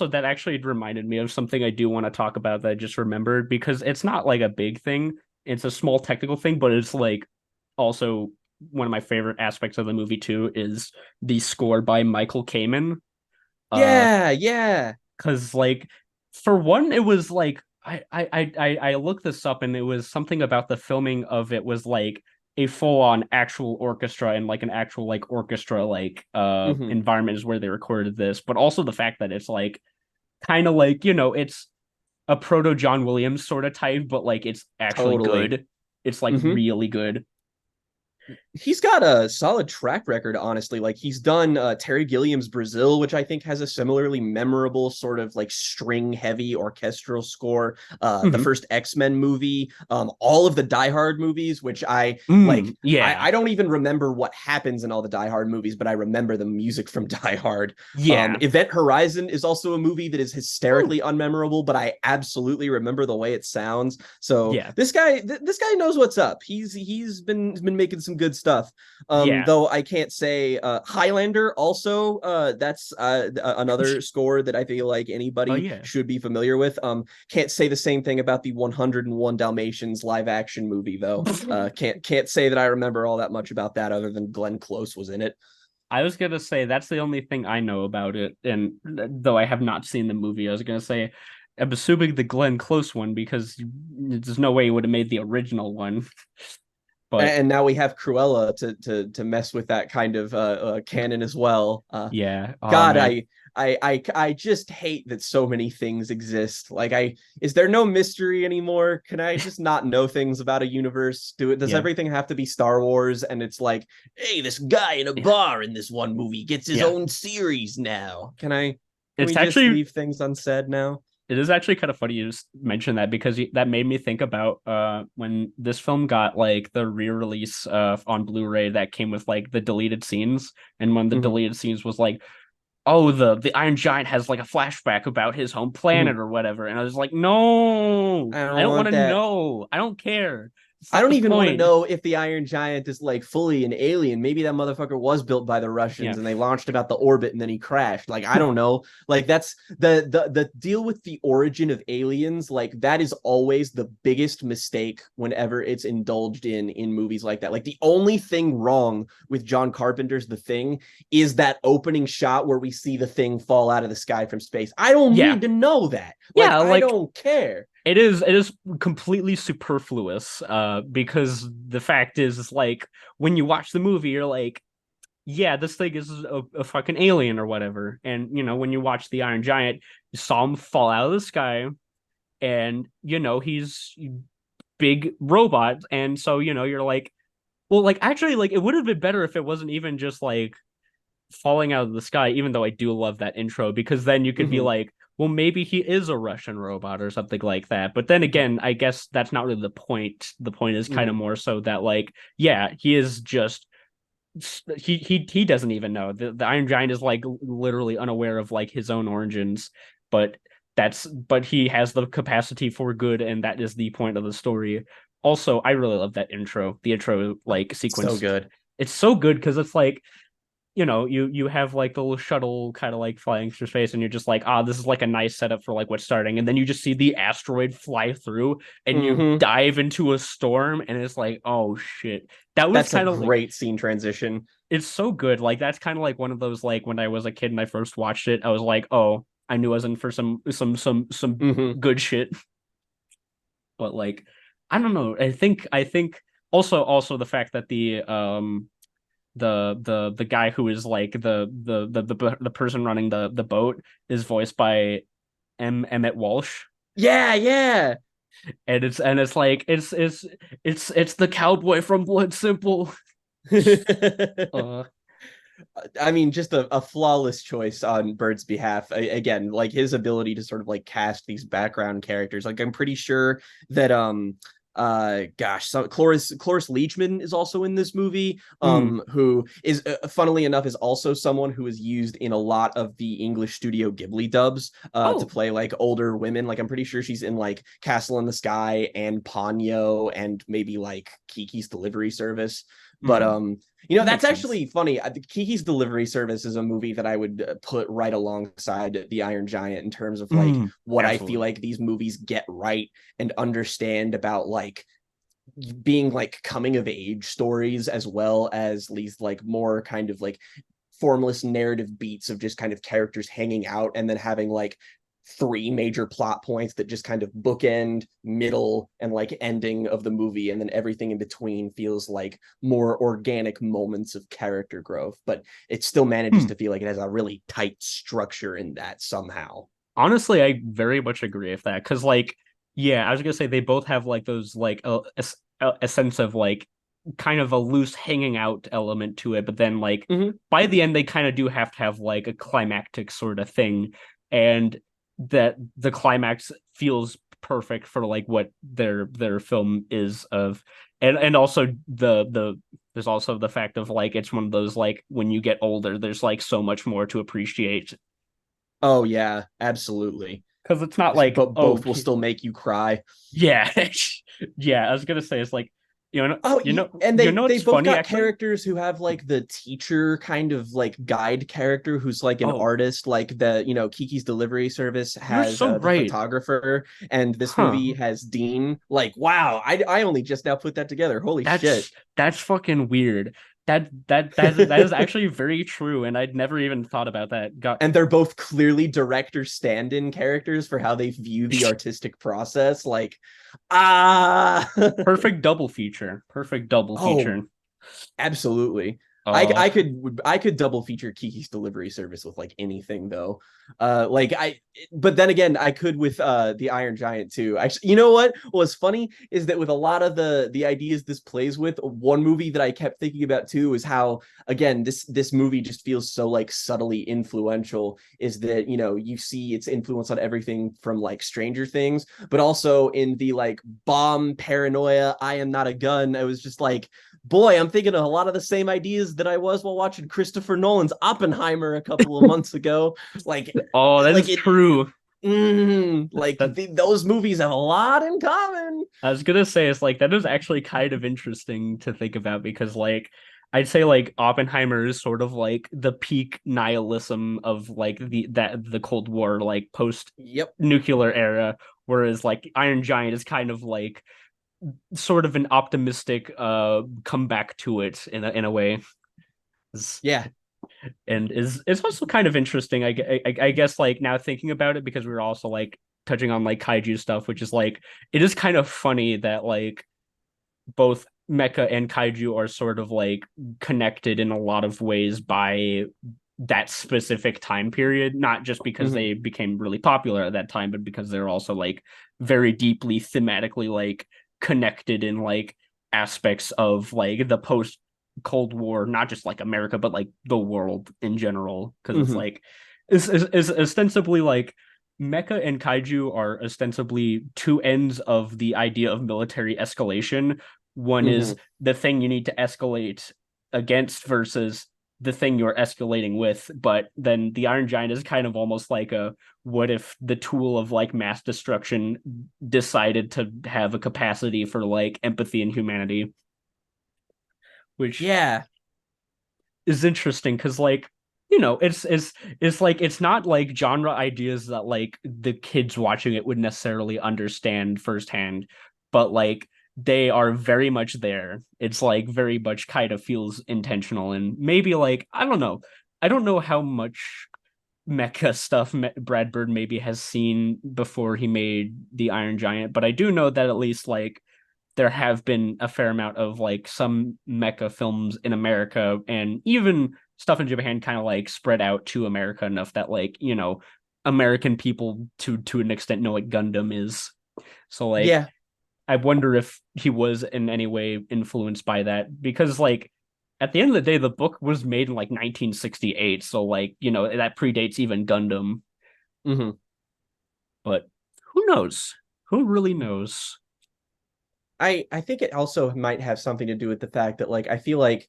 that actually reminded me of something I do want to talk about that I just remembered, because it's not like a big thing. It's a small technical thing, but it's like also one of my favorite aspects of the movie too is the score by Michael Kamen. Uh, Yeah, yeah. because like for one, it was like I looked this up and it was something about the filming of it was like a full-on actual orchestra and like an actual like orchestra like Hmm. environment is where they recorded this, but also the fact that it's like kind of like it's a proto John Williams sort of type, but like it's actually Totally. good. It's like Hmm. really good. He's got a solid track record, honestly. Like he's done Terry Gilliam's Brazil, which I think has a similarly memorable sort of like string heavy orchestral score. The Hmm. first X-Men movie, all of the Die Hard movies, which I like. Yeah. I don't even remember what happens in all the Die Hard movies, but I remember the music from Die Hard. Yeah. Event Horizon is also a movie that is Ooh. hysterically unmemorable, but I absolutely remember the way it sounds. So Yeah. this guy knows what's up. He's been making some good stuff. Yeah. Though I can't say Highlander also. That's another score that I feel like Oh anybody yeah. should be familiar with. Can't say the same thing about the 101 Dalmatians live action movie though. Can't say that I remember all that much about that other than Glenn Close was in it. I was gonna say that's the only thing I know about it, and though I have not seen the movie, I was gonna say I'm assuming the Glenn Close one because there's no way he would have made the original one. But And now we have Cruella to mess with that kind of canon as well. yeah, oh God, man, I just hate that so many things exist. Like, is there no mystery anymore? Can I just not know things about a universe? Does yeah, everything have to be Star Wars? And it's like, hey, this guy in a yeah, bar in this one movie gets his yeah. own series now. Can It's we just actually leave things unsaid now? it is actually kind of funny you just mentioned that because that made me think about when this film got like the re-release on Blu-ray that came with like the deleted scenes, and when the Mhm, deleted scenes was like, oh, the Iron Giant has like a flashback about his home mhm. planet or whatever. And I was like, no, I I don't don't want want to that. know. I don't care. It's I not don't the even want to point. know if the Iron Giant is like fully an alien. Maybe that motherfucker was built by the Russians Yeah. and they launched about the orbit and then he crashed. Like, I don't know. Like, that's the deal with the origin of aliens. Like, that is always the biggest mistake whenever it's indulged in movies like that. Like, the only thing wrong with John Carpenter's The Thing is that opening shot where we see the thing fall out of the sky from space. I don't Yeah. need to know that. Like, Yeah. I Like don't care. it is completely superfluous because the fact is like when you watch the movie you're like, yeah, this thing is a fucking alien or whatever. And when you watch the Iron Giant, you saw him fall out of the sky, and he's big robot, and so you're like, well, like actually, like it would have been better if it wasn't even just like falling out of the sky, even though I do love that intro, because then you could be Mhm, like, well, maybe he is a Russian robot or something like that. But then mhm, again, I guess that's not really the point. The point is kind of mhm. more so that like, yeah, he is just he doesn't even know. The Iron Giant is like literally unaware of like his own origins, but but he has the capacity for good, and that is the point of the story. Also, I really love that intro. The intro like So sequence. good. It's so good because it's like you have like the little shuttle kind of like flying through space, and you're just like, ah, this is like a nice setup for like what's starting, and then you just see the asteroid fly through, and you Hmm. dive into a storm, and it's like, oh shit, that was That's a kind of like, great scene transition. it's so good. Like that's kind of like one of those like when I was a kid and I first watched it, I was like, oh. I knew I was in for some Hmm. good shit. But like, I don't know. I think also the fact that the guy who is like the person running the boat is voiced by Emmett Walsh, Yeah, yeah. and it's like it's the cowboy from Blood Simple. Uh, I mean, just a flawless choice on Bird's behalf. Again, like his ability to sort of like cast these background characters. Like I'm pretty sure that gosh, so Cloris Leachman is also in this movie, mm, who is funnily enough is also someone who is used in a lot of the English Studio Ghibli dubs to oh, play like older women. Like I'm pretty sure she's in like Castle in the Sky and Ponyo and maybe like Kiki's Delivery Service. But that that's makes sense. actually funny. Kiki's Delivery Service is a movie that I would put right alongside The Iron Giant in terms of like what I feel Absolutely. like these movies get right and understand about like being like coming of age stories as well as these like more kind of like formless narrative beats of just kind of characters hanging out and then having like three major plot points that just kind of bookend middle and like ending of the movie, and then everything in between feels like more organic moments of character growth, but it still manages Hmm. to feel like it has a really tight structure in that somehow. Honestly, I very much agree with that because, like, yeah, I was gonna say they both have like those like a sense of like kind of a loose hanging out element to it, but then like Mm-hmm. by the end they kind of do have to have like a climactic sort of thing, and that the climax feels perfect for like what their film is of, and also the there's also the fact of like it's one of those like when you get older, there's like so much more to appreciate Oh yeah, absolutely. because it's not like, But oh both will still make you cry. yeah. Yeah, I was gonna say it's like Oh, and you they know they what's both funny got actually. characters who have like the teacher kind of like guide character who's like an Oh, artist, like the Kiki's Delivery Service you're has so the right. photographer, and this movie Huh. has Dean. Like, wow, I only just now put that together. Holy shit! That's fucking weird. That is actually very true, and I'd never even thought about that. Got And they're both clearly director stand-in characters for how they view the artistic process. Like, ah, perfect double feature. Perfect double oh, feature. absolutely. I Uh I could double feature Kiki's Delivery Service with like anything though. Like I but then again I could with the Iron Giant too. Actually, you know what? What's funny is that with a lot of the ideas this plays with, one movie that I kept thinking about too is how again this movie just feels so like subtly influential, is that you see its influence on everything from like Stranger Things, but also in the like bomb paranoia I am not a gun. I was just like, boy, I'm thinking of a lot of the same ideas that I was while watching Christopher Nolan's Oppenheimer a couple of months ago. Like, oh, that like is it, true. like That those movies have a lot in common. I was gonna say it's like that is actually kind of interesting to think about because like I'd say like Oppenheimer is sort of like the peak nihilism of like the Cold War like post Yep. nuclear era, whereas like Iron Giant is kind of like sort of an optimistic comeback to it in a way. Yeah. And is it's also kind of interesting. I guess like now thinking about it because we were also like touching on like kaiju stuff, which is like it is kind of funny that like both mecha and kaiju are sort of like connected in a lot of ways by that specific time period, not just because Mm-hmm. they became really popular at that time, but because they're also like very deeply thematically like connected in like aspects of like the post Cold War, not just like America, but like the world in general. Because it's Mm-hmm. like is ostensibly like mecha and kaiju are ostensibly two ends of the idea of military escalation. One Mm-hmm. is the thing you need to escalate against versus the thing you're escalating with. But then the Iron Giant is kind of almost like a what if the tool of like mass destruction decided to have a capacity for like empathy and humanity, which Yeah. is interesting because like it's like it's not like genre ideas that like the kids watching it would necessarily understand firsthand, but like they are very much there. It's like very much kind of feels intentional and maybe like I don't know how much mecha stuff Brad Bird maybe has seen before he made the Iron Giant, but I do know that at least like there have been a fair amount of like some mecha films in America, and even stuff in Japan kind of like spread out to America enough that like, American people to an extent know what Gundam is. So like Yeah. I wonder if he was in any way influenced by that, because like at the end of the day the book was made in like 1968, so like, that predates even Gundam, Mm-hmm. but who knows? Who really knows? I think it also might have something to do with the fact that like I feel like,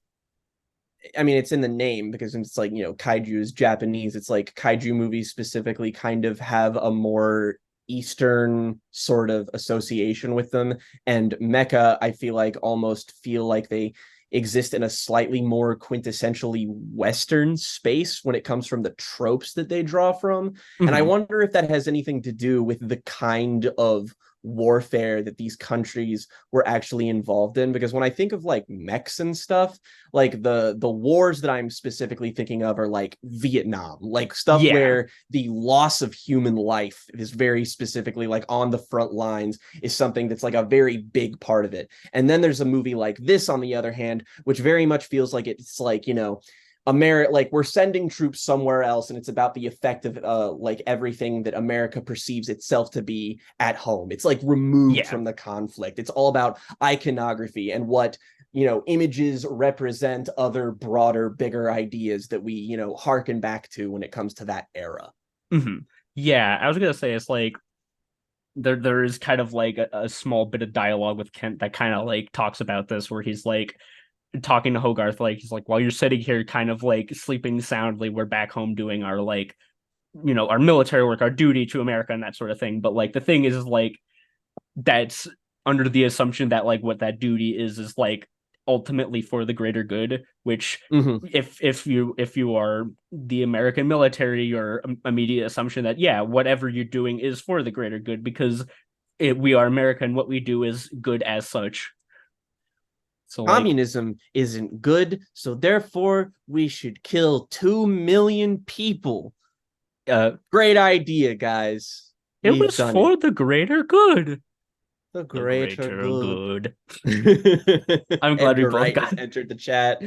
I mean, it's in the name because it's like, kaiju is Japanese. It's like kaiju movies specifically kind of have a more Eastern sort of association with them. And mecha, I feel like they exist in a slightly more quintessentially Western space when it comes from the tropes that they draw from. And I Mhm. wonder if that has anything to do with the kind of warfare that these countries were actually involved in, because when I think of like mechs and stuff, like the wars that I'm specifically thinking of are like Vietnam, like stuff Yeah. where the loss of human life is very specifically like on the front lines is something that's like a very big part of it. And then there's a movie like this on the other hand, which very much feels like it's like, America, like we're sending troops somewhere else, and it's about the effect of like everything that America perceives itself to be at home. It's like removed Yeah. from the conflict. It's all about iconography and what images represent other broader, bigger ideas that we harken back to when it comes to that era. Hmm. Yeah, I was gonna say it's like there is kind of like a small bit of dialogue with Kent that kind of like talks about this, where he's like talking to Hogarth, like he's like, while you're sitting here kind of like sleeping soundly, we're back home doing our like, our military work, our duty to America and that sort of thing. But like the thing is like that's under the assumption that like what that duty is like ultimately for the greater good, which Mm-hmm. if you are the American military, your immediate assumption that yeah, whatever you're doing is for the greater good, because we are American, what we do is good as such. So like Communism isn't good, so therefore we should kill 2 million people. uh Great idea, guys. it We've was done it. for the greater good. The The greater greater good. good. I'm glad we Edgar both Wright has got entered the chat.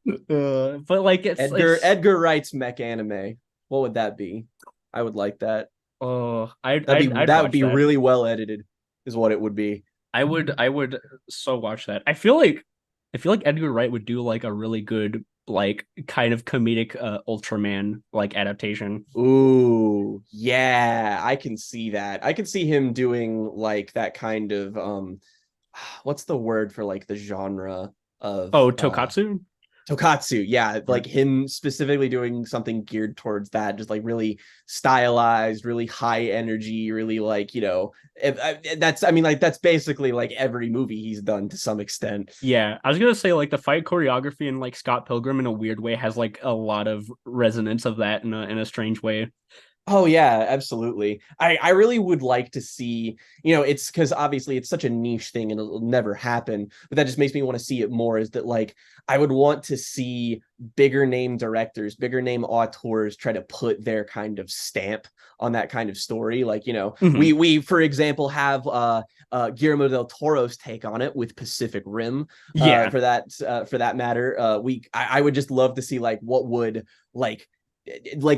but like it's Edgar Wright's mech anime. What would that be? I would like that. oh, I'd That'd I'd be I'd that would watch be that. really well edited, is what it would be. I would so watch that. I feel like Edgar Wright would do like a really good like kind of comedic Ultraman like adaptation. Ooh, yeah, I can see that. I can see him doing like that kind of what's the word for like the genre of Oh, Tokatsu? Tokatsu, yeah, Yeah. like him specifically doing something geared towards that, just like really stylized, really high energy, really like, that's, I mean, like that's basically like every movie he's done to some extent. Yeah, I was gonna say like the fight choreography in like Scott Pilgrim in a weird way has like a lot of resonance of that in a strange way. Oh yeah, absolutely. I really would like to see, it's because obviously it's such a niche thing and it'll never happen, but that just makes me want to see it more, is that like I would want to see bigger name directors, bigger name auteurs try to put their kind of stamp on that kind of story. Like, Mhm. we for example have Guillermo del Toro's take on it with Pacific Rim, Yeah. for that matter. I would just love to see like what would like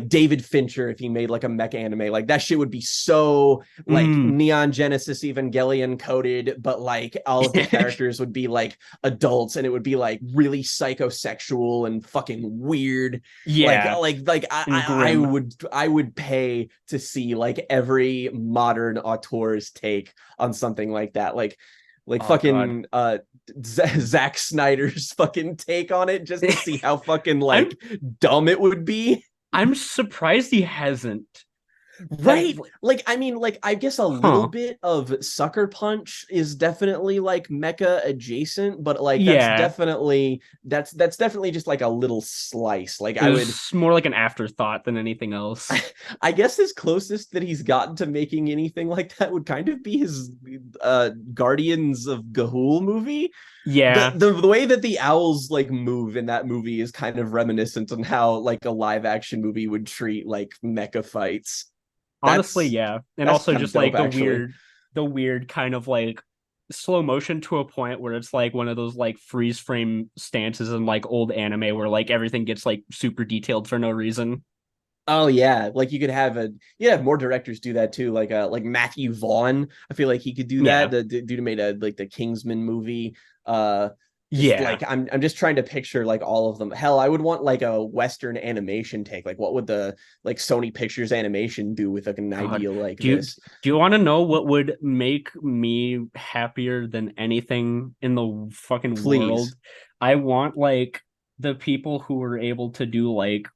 David Fincher if he made like a mech anime. Like that shit would be so like Mm. Neon Genesis Evangelion coded, but like all of the characters would be like adults and it would be like really psychosexual and fucking weird. Like Yeah, and grim. I would pay to see like every modern auteur's take on something like that. Like Oh God. fucking Zack Snyder's fucking take on it, just to see how fucking I'm like dumb it would be. I'm surprised he hasn't. Right. Like, I mean, like, I guess a little Huh. bit of Sucker Punch is definitely like mecha adjacent, but like Yeah. that's definitely just like a little slice. Like It I would was more like an afterthought than anything else. I guess his closest that he's gotten to making anything like that would kind of be his Guardians of Gahul movie. The, Yeah. the the way that the owls like move in that movie is kind of reminiscent on how like a live action movie would treat like mecha fights. Honestly, That's yeah. And that's also kind of just dope, like actually. the weird kind of like slow motion to a point where it's like one of those like freeze frame stances in like old anime where like everything gets like super detailed for no reason. Oh yeah, like you have more directors do that too, like Matthew Vaughn. I feel like he could do that. Yeah. The dude who made a like the Kingsman movie. Uh, just Yeah. like I'm just trying to picture like all of them. Hell, I would want like a Western animation take. Like what would the like Sony Pictures animation do with like an God. ideal like Do you this? do you want to know what would make me happier than anything in the fucking world? Please. I want like the people who were able to do like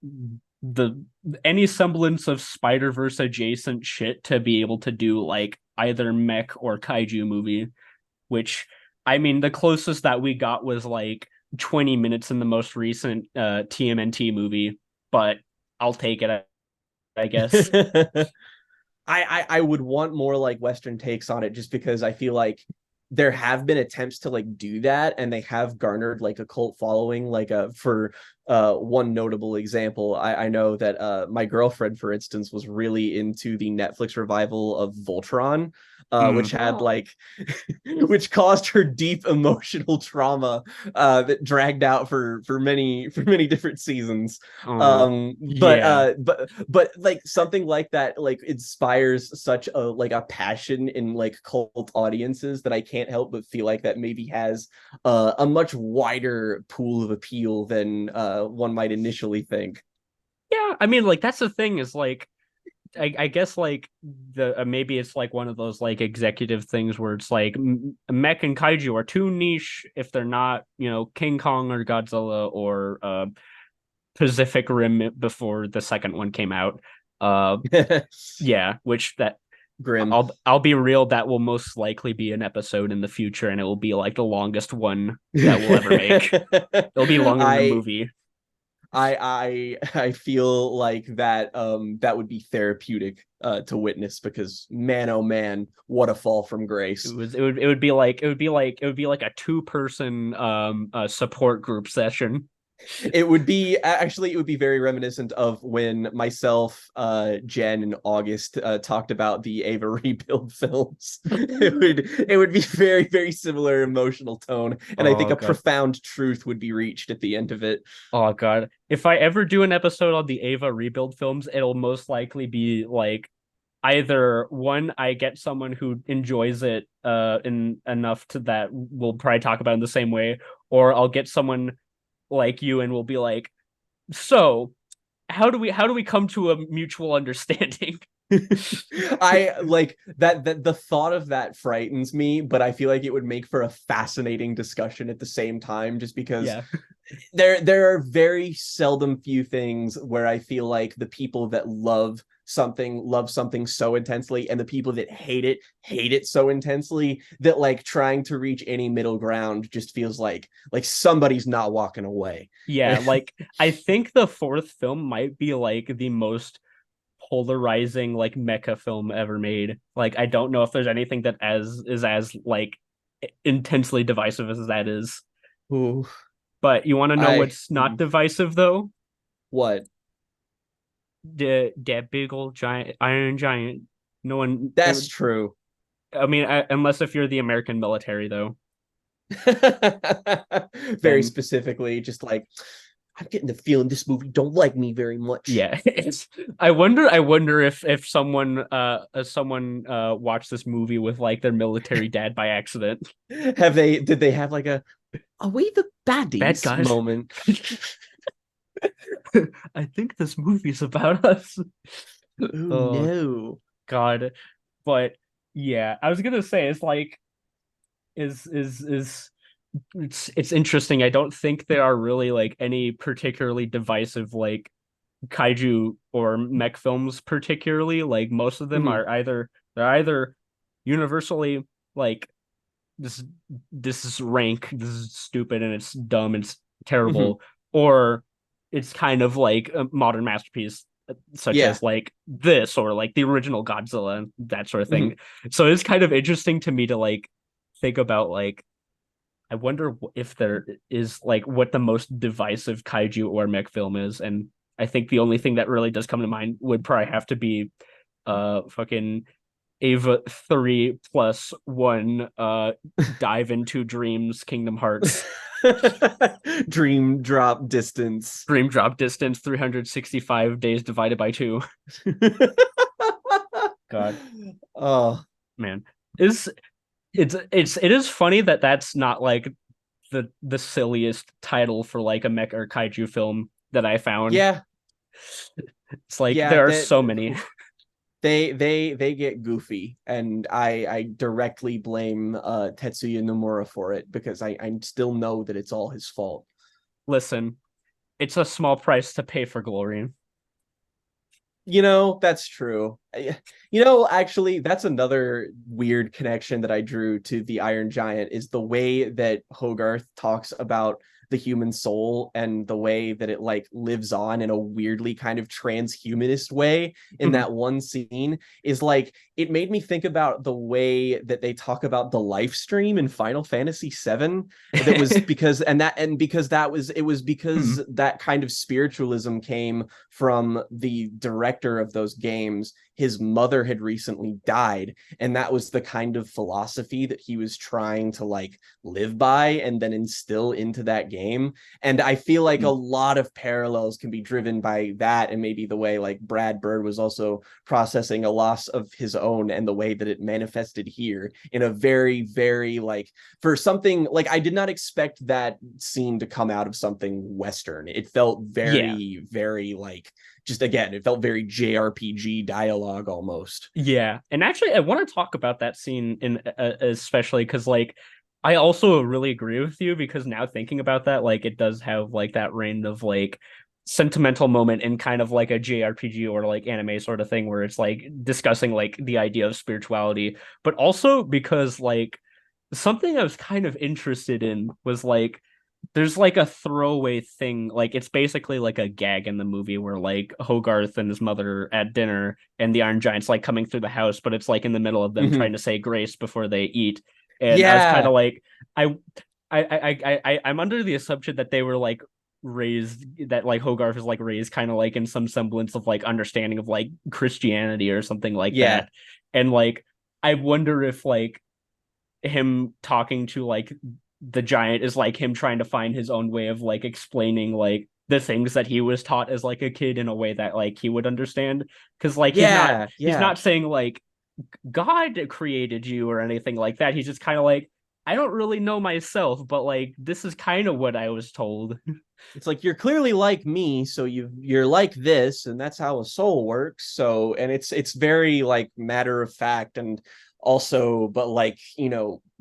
the any semblance of Spider-Verse adjacent shit to be able to do like either mech or kaiju movie, which I mean the closest that we got was like 20 minutes in the most recent TMNT movie, but I'll take it, I guess. I would want more like Western takes on it just because I feel like there have been attempts to like do that and they have garnered like a cult following like for one notable example I know that my girlfriend for instance was really into the Netflix revival of Voltron which Mm. had like which caused her deep emotional trauma that dragged out for many different seasons Oh, yeah. but like something like that like inspires such a like a passion in like cult audiences that I can't help but feel like that maybe has a much wider pool of appeal than one might initially think. Yeah, I mean, like that's the thing is like I guess like the maybe it's like one of those like executive things where it's like mech and kaiju are too niche if they're not, you know, King Kong or Godzilla or Pacific Rim before the second one came out. Uh yeah, which that Grim. I'll be real, that will most likely be an episode in the future and it will be like the longest one that we'll ever make. It'll be longer than the I movie. I feel like that that would be therapeutic to witness because man oh man, what a fall from grace. It would be like it would be like a two-person support group session. It would be actually it would be very reminiscent of when myself Jen and August talked about the Ava rebuild films. It would be very similar emotional tone and I think Oh a god. profound truth would be reached at the end of it. Oh god. If I ever do an episode on the Ava rebuild films, it'll most likely be like either one, I get someone who enjoys it in enough to that we'll probably talk about in the same way, or I'll get someone like you and we'll be like, so how do we come to a mutual understanding? I like that the thought of that frightens me, but I feel like it would make for a fascinating discussion at the same time just because Yeah. there are very seldom few things where I feel like the people that love something so intensely and the people that hate it so intensely that like trying to reach any middle ground just feels like somebody's not walking away. Yeah, like I think the fourth film might be like the most polarizing like mecha film ever made. Like I don't know if there's anything that as is as like intensely divisive as that is. Ooh, But you want to know I what's not divisive though? what? The that big old giant iron giant. No one. That's true. I mean, unless if you're the American military though, Very then specifically, just like I'm getting the feeling this movie don't like me very much. yeah. I wonder if someone watched this movie with like their military dad by accident. Did they have like a are we the Bad baddies guys. moment? I think this movie's about us. Oh Oh no. God. But yeah, I was gonna say it's like is it's interesting. I don't think there are really like any particularly divisive like kaiju or mech films particularly, like most of them Mhm. are either universally like this this is rank, this is stupid and it's dumb, it's Mhm. terrible, or it's kind of like a modern masterpiece such Yeah. as like this or like the original Godzilla, that sort of Mhm. thing. So it's kind of interesting to me to like think about like I wonder if there is like what the most divisive kaiju or mech film is, and I think the only thing that really does come to mind would probably have to be fucking Ava 3 plus 1 dive into dreams Kingdom Hearts Dream drop distance. dream drop distance 365 days divided by 2. God, Oh, man. Is it is funny that that's not like the silliest title for like a mech or kaiju film that I found. yeah. It's like Yeah, there are so many. they get goofy, and I directly blame Tetsuya Nomura for it because I still know that it's all his fault. Listen, it's a small price to pay for glory. That's true. Actually, that's another weird connection that I drew to the Iron Giant is the way that Hogarth talks about the human soul and the way that it like lives on in a weirdly kind of transhumanist way in Mhm. that one scene is like it made me think about the way that they talk about the life stream in Final Fantasy VII. That was because that was it was because Mhm. that kind of spiritualism came from the director of those games. His mother had recently died, and that was the kind of philosophy that he was trying to like live by and then instill into that game. And I feel like a Mhm. lot of parallels can be driven by that, and maybe the way like Brad Bird was also processing a loss of his own and the way that it manifested here in a very, very like for something like I did not expect that scene to come out of something Western. It felt Yeah. very, very like just again, it felt very JRPG dialogue almost. Yeah. And actually I want to talk about that scene in especially cuz like I also really agree with you because now thinking about that like it does have like that reign of like sentimental moment in kind of like a JRPG or like anime sort of thing where it's like discussing like the idea of spirituality, but also because like something I was kind of interested in was like there's like a throwaway thing, like it's basically like a gag in the movie where like Hogarth and his mother at dinner and the Iron Giant's like coming through the house, but it's like in the middle of them Mm-hmm. trying to say grace before they eat. And I was kind Yeah. of like, I I'm under the assumption that they were like raised that like Hogarth is like raised kind of like in some semblance of like understanding of like Christianity or something like Yeah. that. And like I wonder if like him talking to like the giant is like him trying to find his own way of like explaining like the things that he was taught as like a kid in a way that like he would understand because like Yeah. he's Yeah. not saying like God created you or anything like that. He's just kind of like I don't really know myself, but like this is kind of what I was told. It's like you're clearly like me, so you're like this, and that's how a soul works. So, and it's very like matter of fact and also, but like,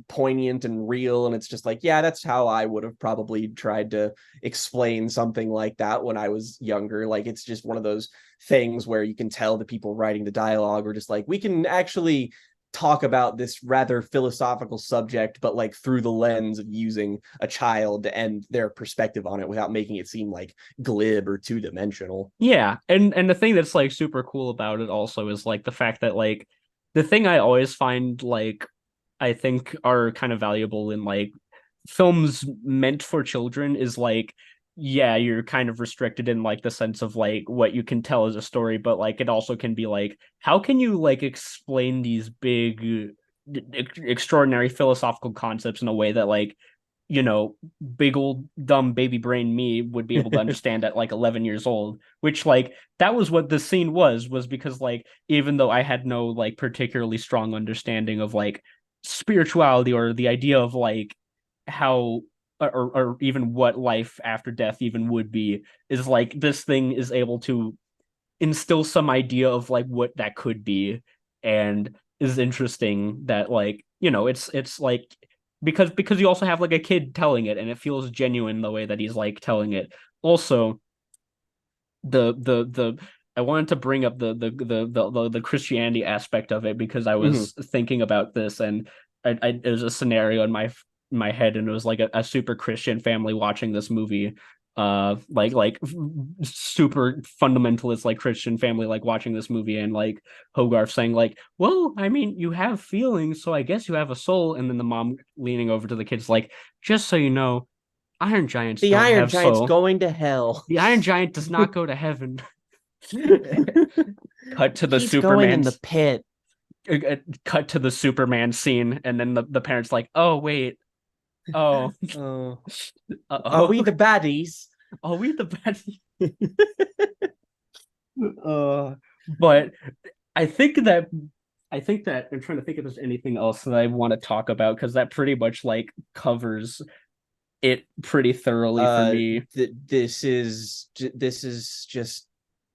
poignant and real. And it's just like, yeah, that's how I would have probably tried to explain something like that when I was younger. Like, it's just one of those things where you can tell the people writing the dialogue are just like, we can actually talk about this rather philosophical subject, but like through the lens of using a child and their perspective on it without making it seem like glib or two-dimensional. Yeah, and the thing that's like super cool about it also is like the fact that like the thing I always find like I think are kind of valuable in like films meant for children is like yeah, you're kind of restricted in like the sense of like what you can tell as a story, but like it also can be like how can you like explain these big extraordinary philosophical concepts in a way that like big old dumb baby brain me would be able to understand at like 11 years old, which like that was what the scene was because like even though I had no like particularly strong understanding of like spirituality or the idea of like how or even what life after death even would be, is like this thing is able to instill some idea of like what that could be, and is interesting that like it's like because you also have like a kid telling it and it feels genuine the way that he's like telling it. Also, the I wanted to bring up the Christianity aspect of it because I Mhm. was thinking about this, and there's a scenario in my head, and it was like a super Christian family watching this movie, like super fundamentalist like Christian family like watching this movie, and like Hogarth saying like, well, I mean, you have feelings, so I guess you have a soul, and then the mom leaning over to the kids like, just so you know, Iron Giants The don't Iron have Giant's soul. going to hell. The Iron Giant does not go to heaven. Cut to the He's going in the Superman's pit. cut to the Superman scene, and then the parents like, oh wait, oh, Oh, are oh, we the baddies? are we the bad? Uh, but I think that I'm trying to think if there's anything else that I want to talk about because that pretty much like covers it pretty thoroughly for me. This is just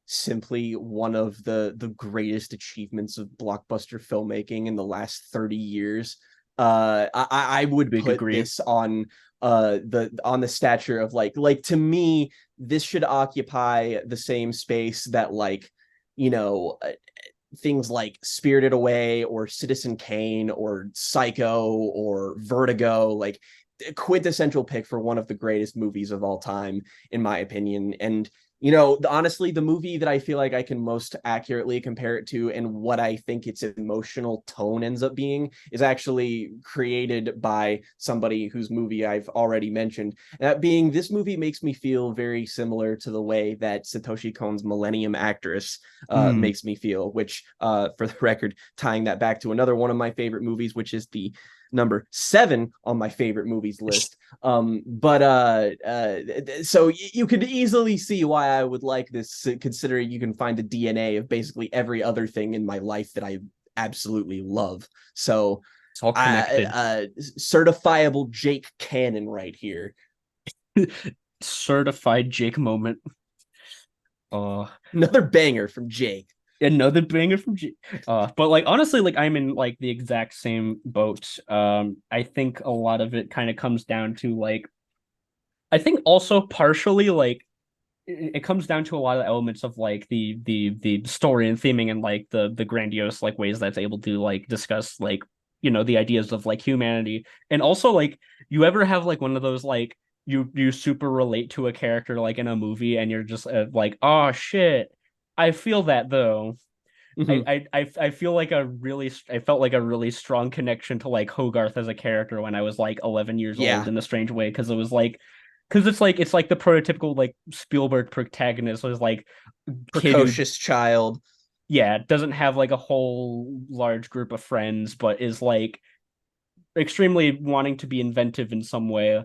simply one of the greatest achievements of blockbuster filmmaking in the last 30 years. I would Big put agree. this on the stature of to me this should occupy the same space that you know uh, things like Spirited Away or Citizen Kane or Psycho or Vertigo, like quintessential pick for one of the greatest movies of all time, in my opinion. And honestly, the movie that I feel like I can most accurately compare it to and what I think its emotional tone ends up being is actually created by somebody whose movie I've already mentioned. That being, this movie makes me feel very similar to the way that Satoshi Kon's Millennium Actress Mm. makes me feel, which, for the record, tying that back to another one of my favorite movies, which is the number 7 on my favorite movies list. So you could easily see why I would like this, considering you can find the DNA of basically every other thing in my life that I absolutely love. So It's all connected. certifiable Jake Cannon right here. Certified Jake moment. Uh, Another banger from Jake. Another banger from G. But like honestly, like I'm in like the exact same boat. I think a lot of it kind of comes down to like I think also partially like it comes down to a lot of elements of like the story and theming and like the grandiose like ways that's able to like discuss like the ideas of like humanity and also like you ever have like one of those like you super relate to a character like in a movie and you're just like oh shit I feel that though Mhm. I feel like I felt like a really strong connection to like Hogarth as a character when I was like 11 years old Yeah, in a strange way because it was like because it's like the prototypical like Spielberg protagonist was like kid who precocious child. yeah doesn't have like a whole large group of friends but is like extremely wanting to be inventive in some way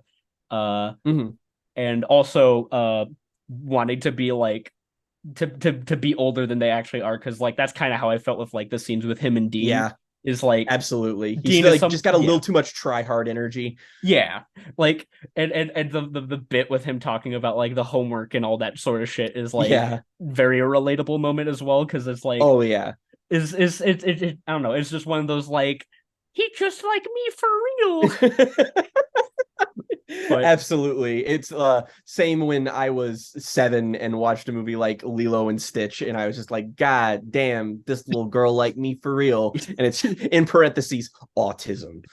uh Mhm. and also wanting to be like to be older than they actually are because like that's kind of how I felt with like the scenes with him and Dean Yeah, is like absolutely. He's Dean is like some just got a little yeah too much try hard energy. yeah like and the bit with him talking about like the homework and all that sort of shit is like Yeah. very a relatable moment as well because it's like Oh yeah. I don't know it's just one of those like he just like me for real but Absolutely. It's same when I was 7 and watched a movie like Lilo and Stitch and I was just like god damn this little girl like me for real, and it's in parentheses autism.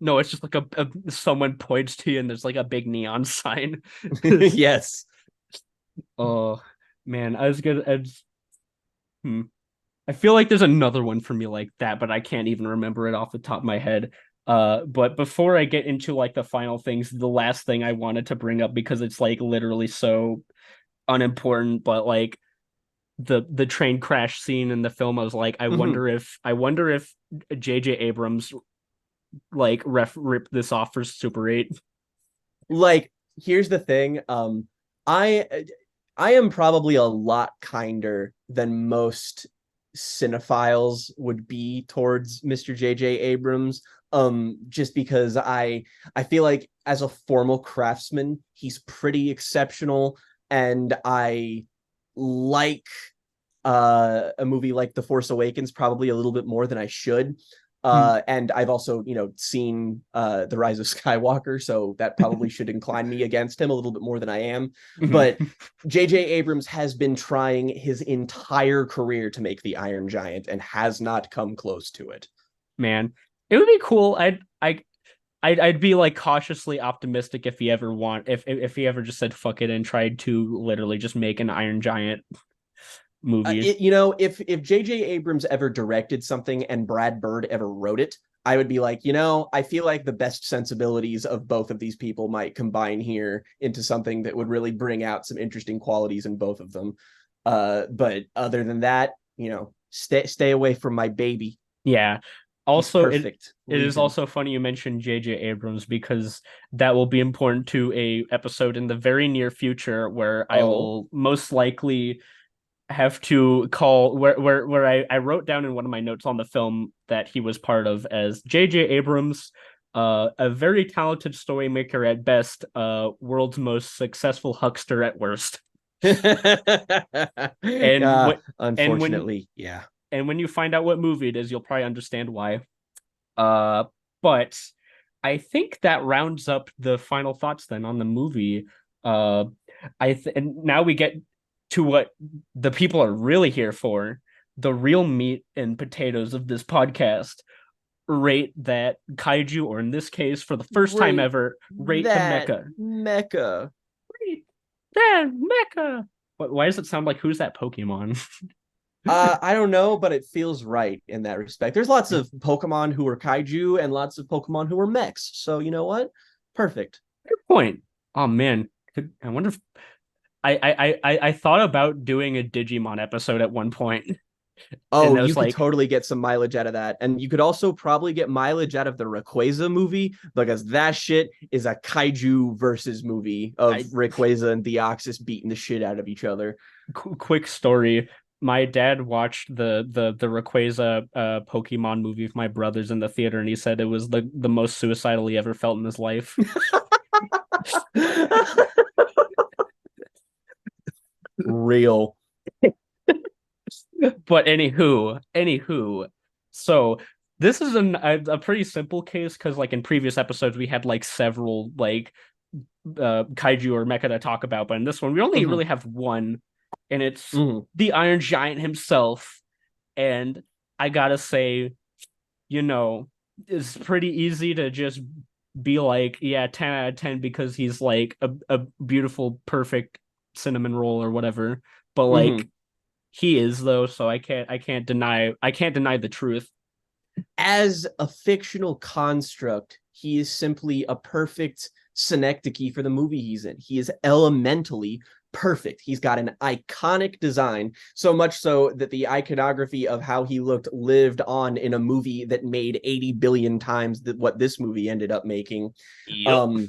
no it's just like someone points to you and there's like a big neon sign Yes. oh man I was gonna hmm. I feel like there's another one for me like that, but I can't even remember it off the top of my head. But before I get into like the final things, the last thing I wanted to bring up because it's like literally so unimportant, but like the train crash scene in the film, I was like, Mhm. I wonder if J.J. Abrams like ripped this off for Super 8. Like, here's the thing. I I am probably a lot kinder than most cinephiles would be towards Mr. J.J. Abrams. Just because I feel like as a formal craftsman, he's pretty exceptional, and I like a movie like The Force Awakens probably a little bit more than I should. And I've also, seen The Rise of Skywalker, so that probably should incline me against him a little bit more than I am. But J.J. Abrams has been trying his entire career to make the Iron Giant and has not come close to it. Man, it would be cool. I'd be like cautiously optimistic if he ever if he ever just said fuck it and tried to literally just make an Iron Giant movie. If J.J. Abrams ever directed something and Brad Bird ever wrote it, I would be like, I feel like the best sensibilities of both of these people might combine here into something that would really bring out some interesting qualities in both of them. But other than that, stay away from my baby. Yeah. Also, it is him. also funny you mentioned J.J. Abrams because that will be important to a episode in the very near future where I will most likely have to call where I wrote down in one of my notes on the film that he was part of as J.J. Abrams, a very talented story maker at best, world's most successful huckster at worst. Unfortunately, yeah. And when you find out what movie it is, you'll probably understand why. But I think that rounds up the final thoughts then on the movie. And now we get to what the people are really here for, the real meat and potatoes of this podcast. Rate that kaiju, or in this case, for the first time ever, rate the mecha. Mecha. Rate that mecha. Why does it sound like who's that Pokemon? I don't know, but it feels right in that respect. There's lots of Pokemon who are kaiju and lots of Pokemon who are mechs. So you know what? Perfect. Good point. Oh man, I wonder if I thought about doing a Digimon episode at one point. Oh, you could totally get some mileage out of that. And you could also probably get mileage out of the Rayquaza movie, because that shit is a kaiju versus movie of Rayquaza and Deoxys beating the shit out of each other. Quick story. My dad watched the Rayquaza Pokemon movie with my brothers in the theater, and he said it was the most suicidal he ever felt in his life. Real. But anywho, so this is a pretty simple case because like in previous episodes we had like several like kaiju or mecha to talk about, but in this one we only really have one, and it's the Iron Giant himself. And I gotta say, it's pretty easy to just be like, yeah, 10 out of 10 because he's like a beautiful, perfect cinnamon roll or whatever. But like he is though, so I can't deny the truth. As a fictional construct, he is simply a perfect synecdoche for the movie he's in. He is elementally perfect. He's got an iconic design, so much so that the iconography of how he looked lived on in a movie that made 80 billion times what this movie ended up making. Yep.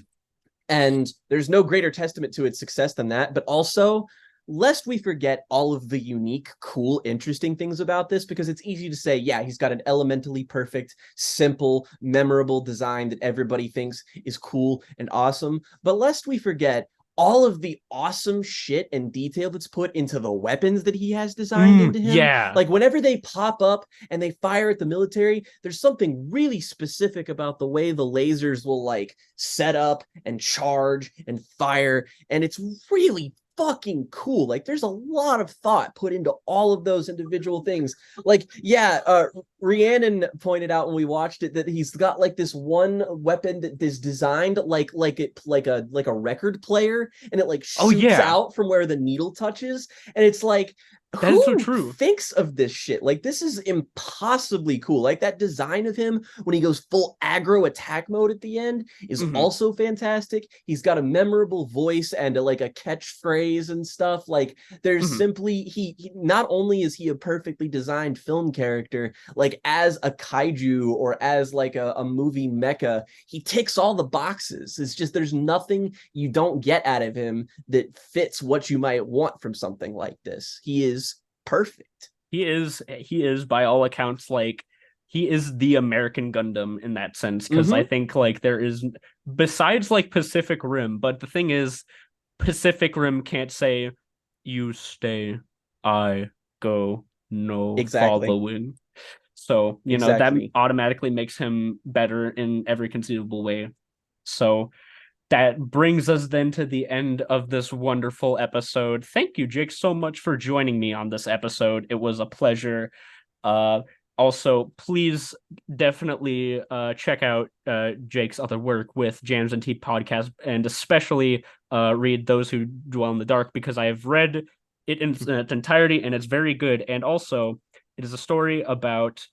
And there's no greater testament to its success than that. But also, lest we forget all of the unique, cool, interesting things about this, because it's easy to say, yeah, he's got an elementally perfect, simple, memorable design that everybody thinks is cool and awesome. But lest we forget all of the awesome shit and detail that's put into the weapons that he has designed into him. Yeah. Like whenever they pop up and they fire at the military, there's something really specific about the way the lasers will like set up and charge and fire. And it's really fucking cool. Like there's a lot of thought put into all of those individual things. Like, yeah, Rhiannon pointed out when we watched it that he's got like this one weapon that is designed like a record player, and it like shoots out from where the needle touches, and it's like, that is so true. Thinks of this shit? Like this is impossibly cool. Like that design of him when he goes full aggro attack mode at the end is also fantastic. He's got a memorable voice and a catchphrase and stuff. Like there's simply he not only is he a perfectly designed film character, like as a kaiju or as like a movie mecha, he ticks all the boxes. It's just there's nothing you don't get out of him that fits what you might want from something like this. He is perfect. He is by all accounts like he is the American Gundam in that sense, because I think like there is, besides like Pacific Rim, but the thing is Pacific Rim can't say you stay, I go, no following. So, Exactly. that automatically makes him better in every conceivable way. So that brings us then to the end of this wonderful episode. Thank you, Jake, so much for joining me on this episode. It was a pleasure. Uh, Also, please definitely check out Jake's other work with Jams and Tea podcast, and especially read Those Who Dwell in the Dark, because I have read it in its entirety and it's very good. And also, it is a story about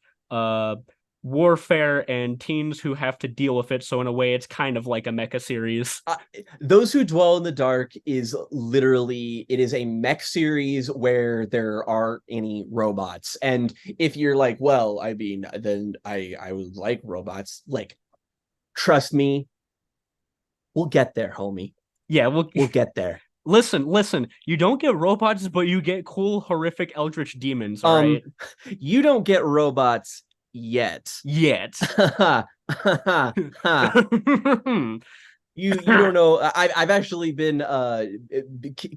warfare and teens who have to deal with it. So in a way, it's kind of like a mecha series. Those Who Dwell in the Dark is literally, it is a mech series where there aren't any robots. And if you're like, well, I mean, then I would like robots. Like, trust me, we'll get there, homie. Yeah, we'll get there. Listen, you don't get robots, but you get cool, horrific eldritch demons, all right? You don't get robots yet. You don't know. I've actually been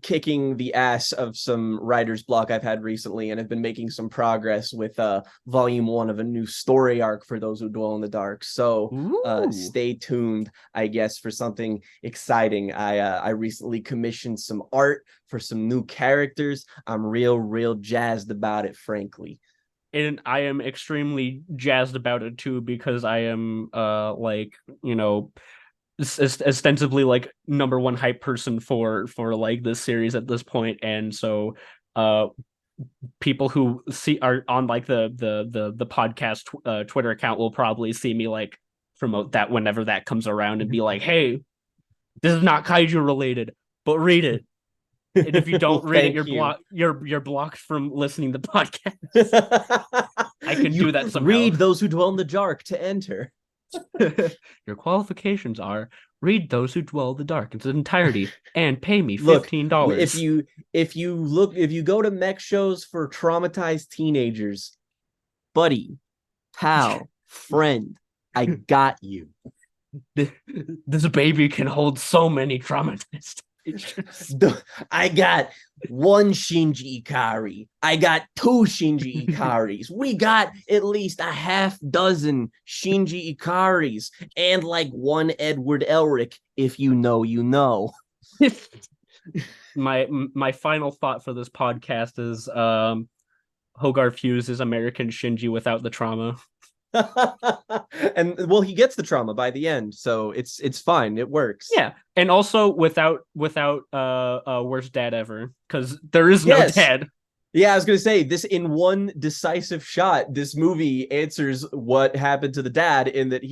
kicking the ass of some writer's block I've had recently, and I've been making some progress with volume 1 of a new story arc for Those Who Dwell in the Dark. So stay tuned, I guess, for something exciting. I recently commissioned some art for some new characters. I'm real jazzed about it, frankly. And I am extremely jazzed about it too, because I am ostensibly like number one hype person for like this series at this point. And so people who are on like the podcast Twitter account will probably see me like promote that whenever that comes around and be like, hey, this is not kaiju related, but read it. And if you don't read it, you're blocked from listening to podcasts. I can do that somehow. Read Those Who Dwell in the Dark to enter. Your qualifications are read Those Who Dwell in the Dark in its entirety and pay me $15. If you go to mech shows for traumatized teenagers, buddy, pal, friend, I got you. This baby can hold so many traumatized. I got one Shinji Ikari. I got 2 Shinji Ikaris. We got at least a half dozen Shinji Ikaris and like 1 Edward Elric. If you know, you know. My final thought for this podcast is Hogarth Hughes is American Shinji without the trauma. And well, he gets the trauma by the end, so it's fine. It works. Yeah, and also without worst dad ever, because there is no dad. Yeah, I was gonna say this in one decisive shot. This movie answers what happened to the dad in that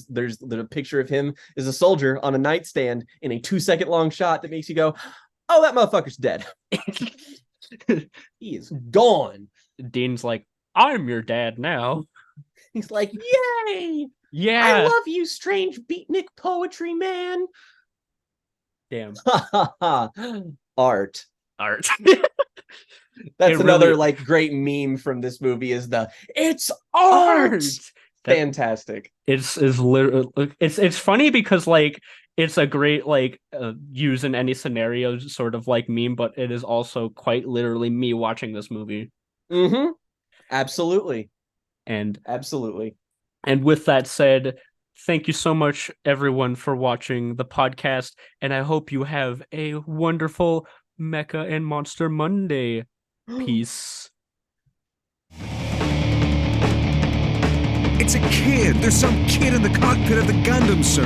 there's the picture of him as a soldier on a nightstand in a 2-second long shot that makes you go, oh, that motherfucker's dead. He is gone. Dean's like, I'm your dad now. He's like, yay! Yeah. I love you, strange beatnik poetry, man. Damn. Art. That's another like great meme from this movie is it's art. Fantastic. It's literally it's funny because like it's a great like use in any scenario sort of like meme, but it is also quite literally me watching this movie. Mm-hmm. Absolutely. And with that said, thank you so much, everyone, for watching the podcast. And I hope you have a wonderful Mecha and Monster Monday. Peace. It's a kid. There's some kid in the cockpit of the Gundam, sir.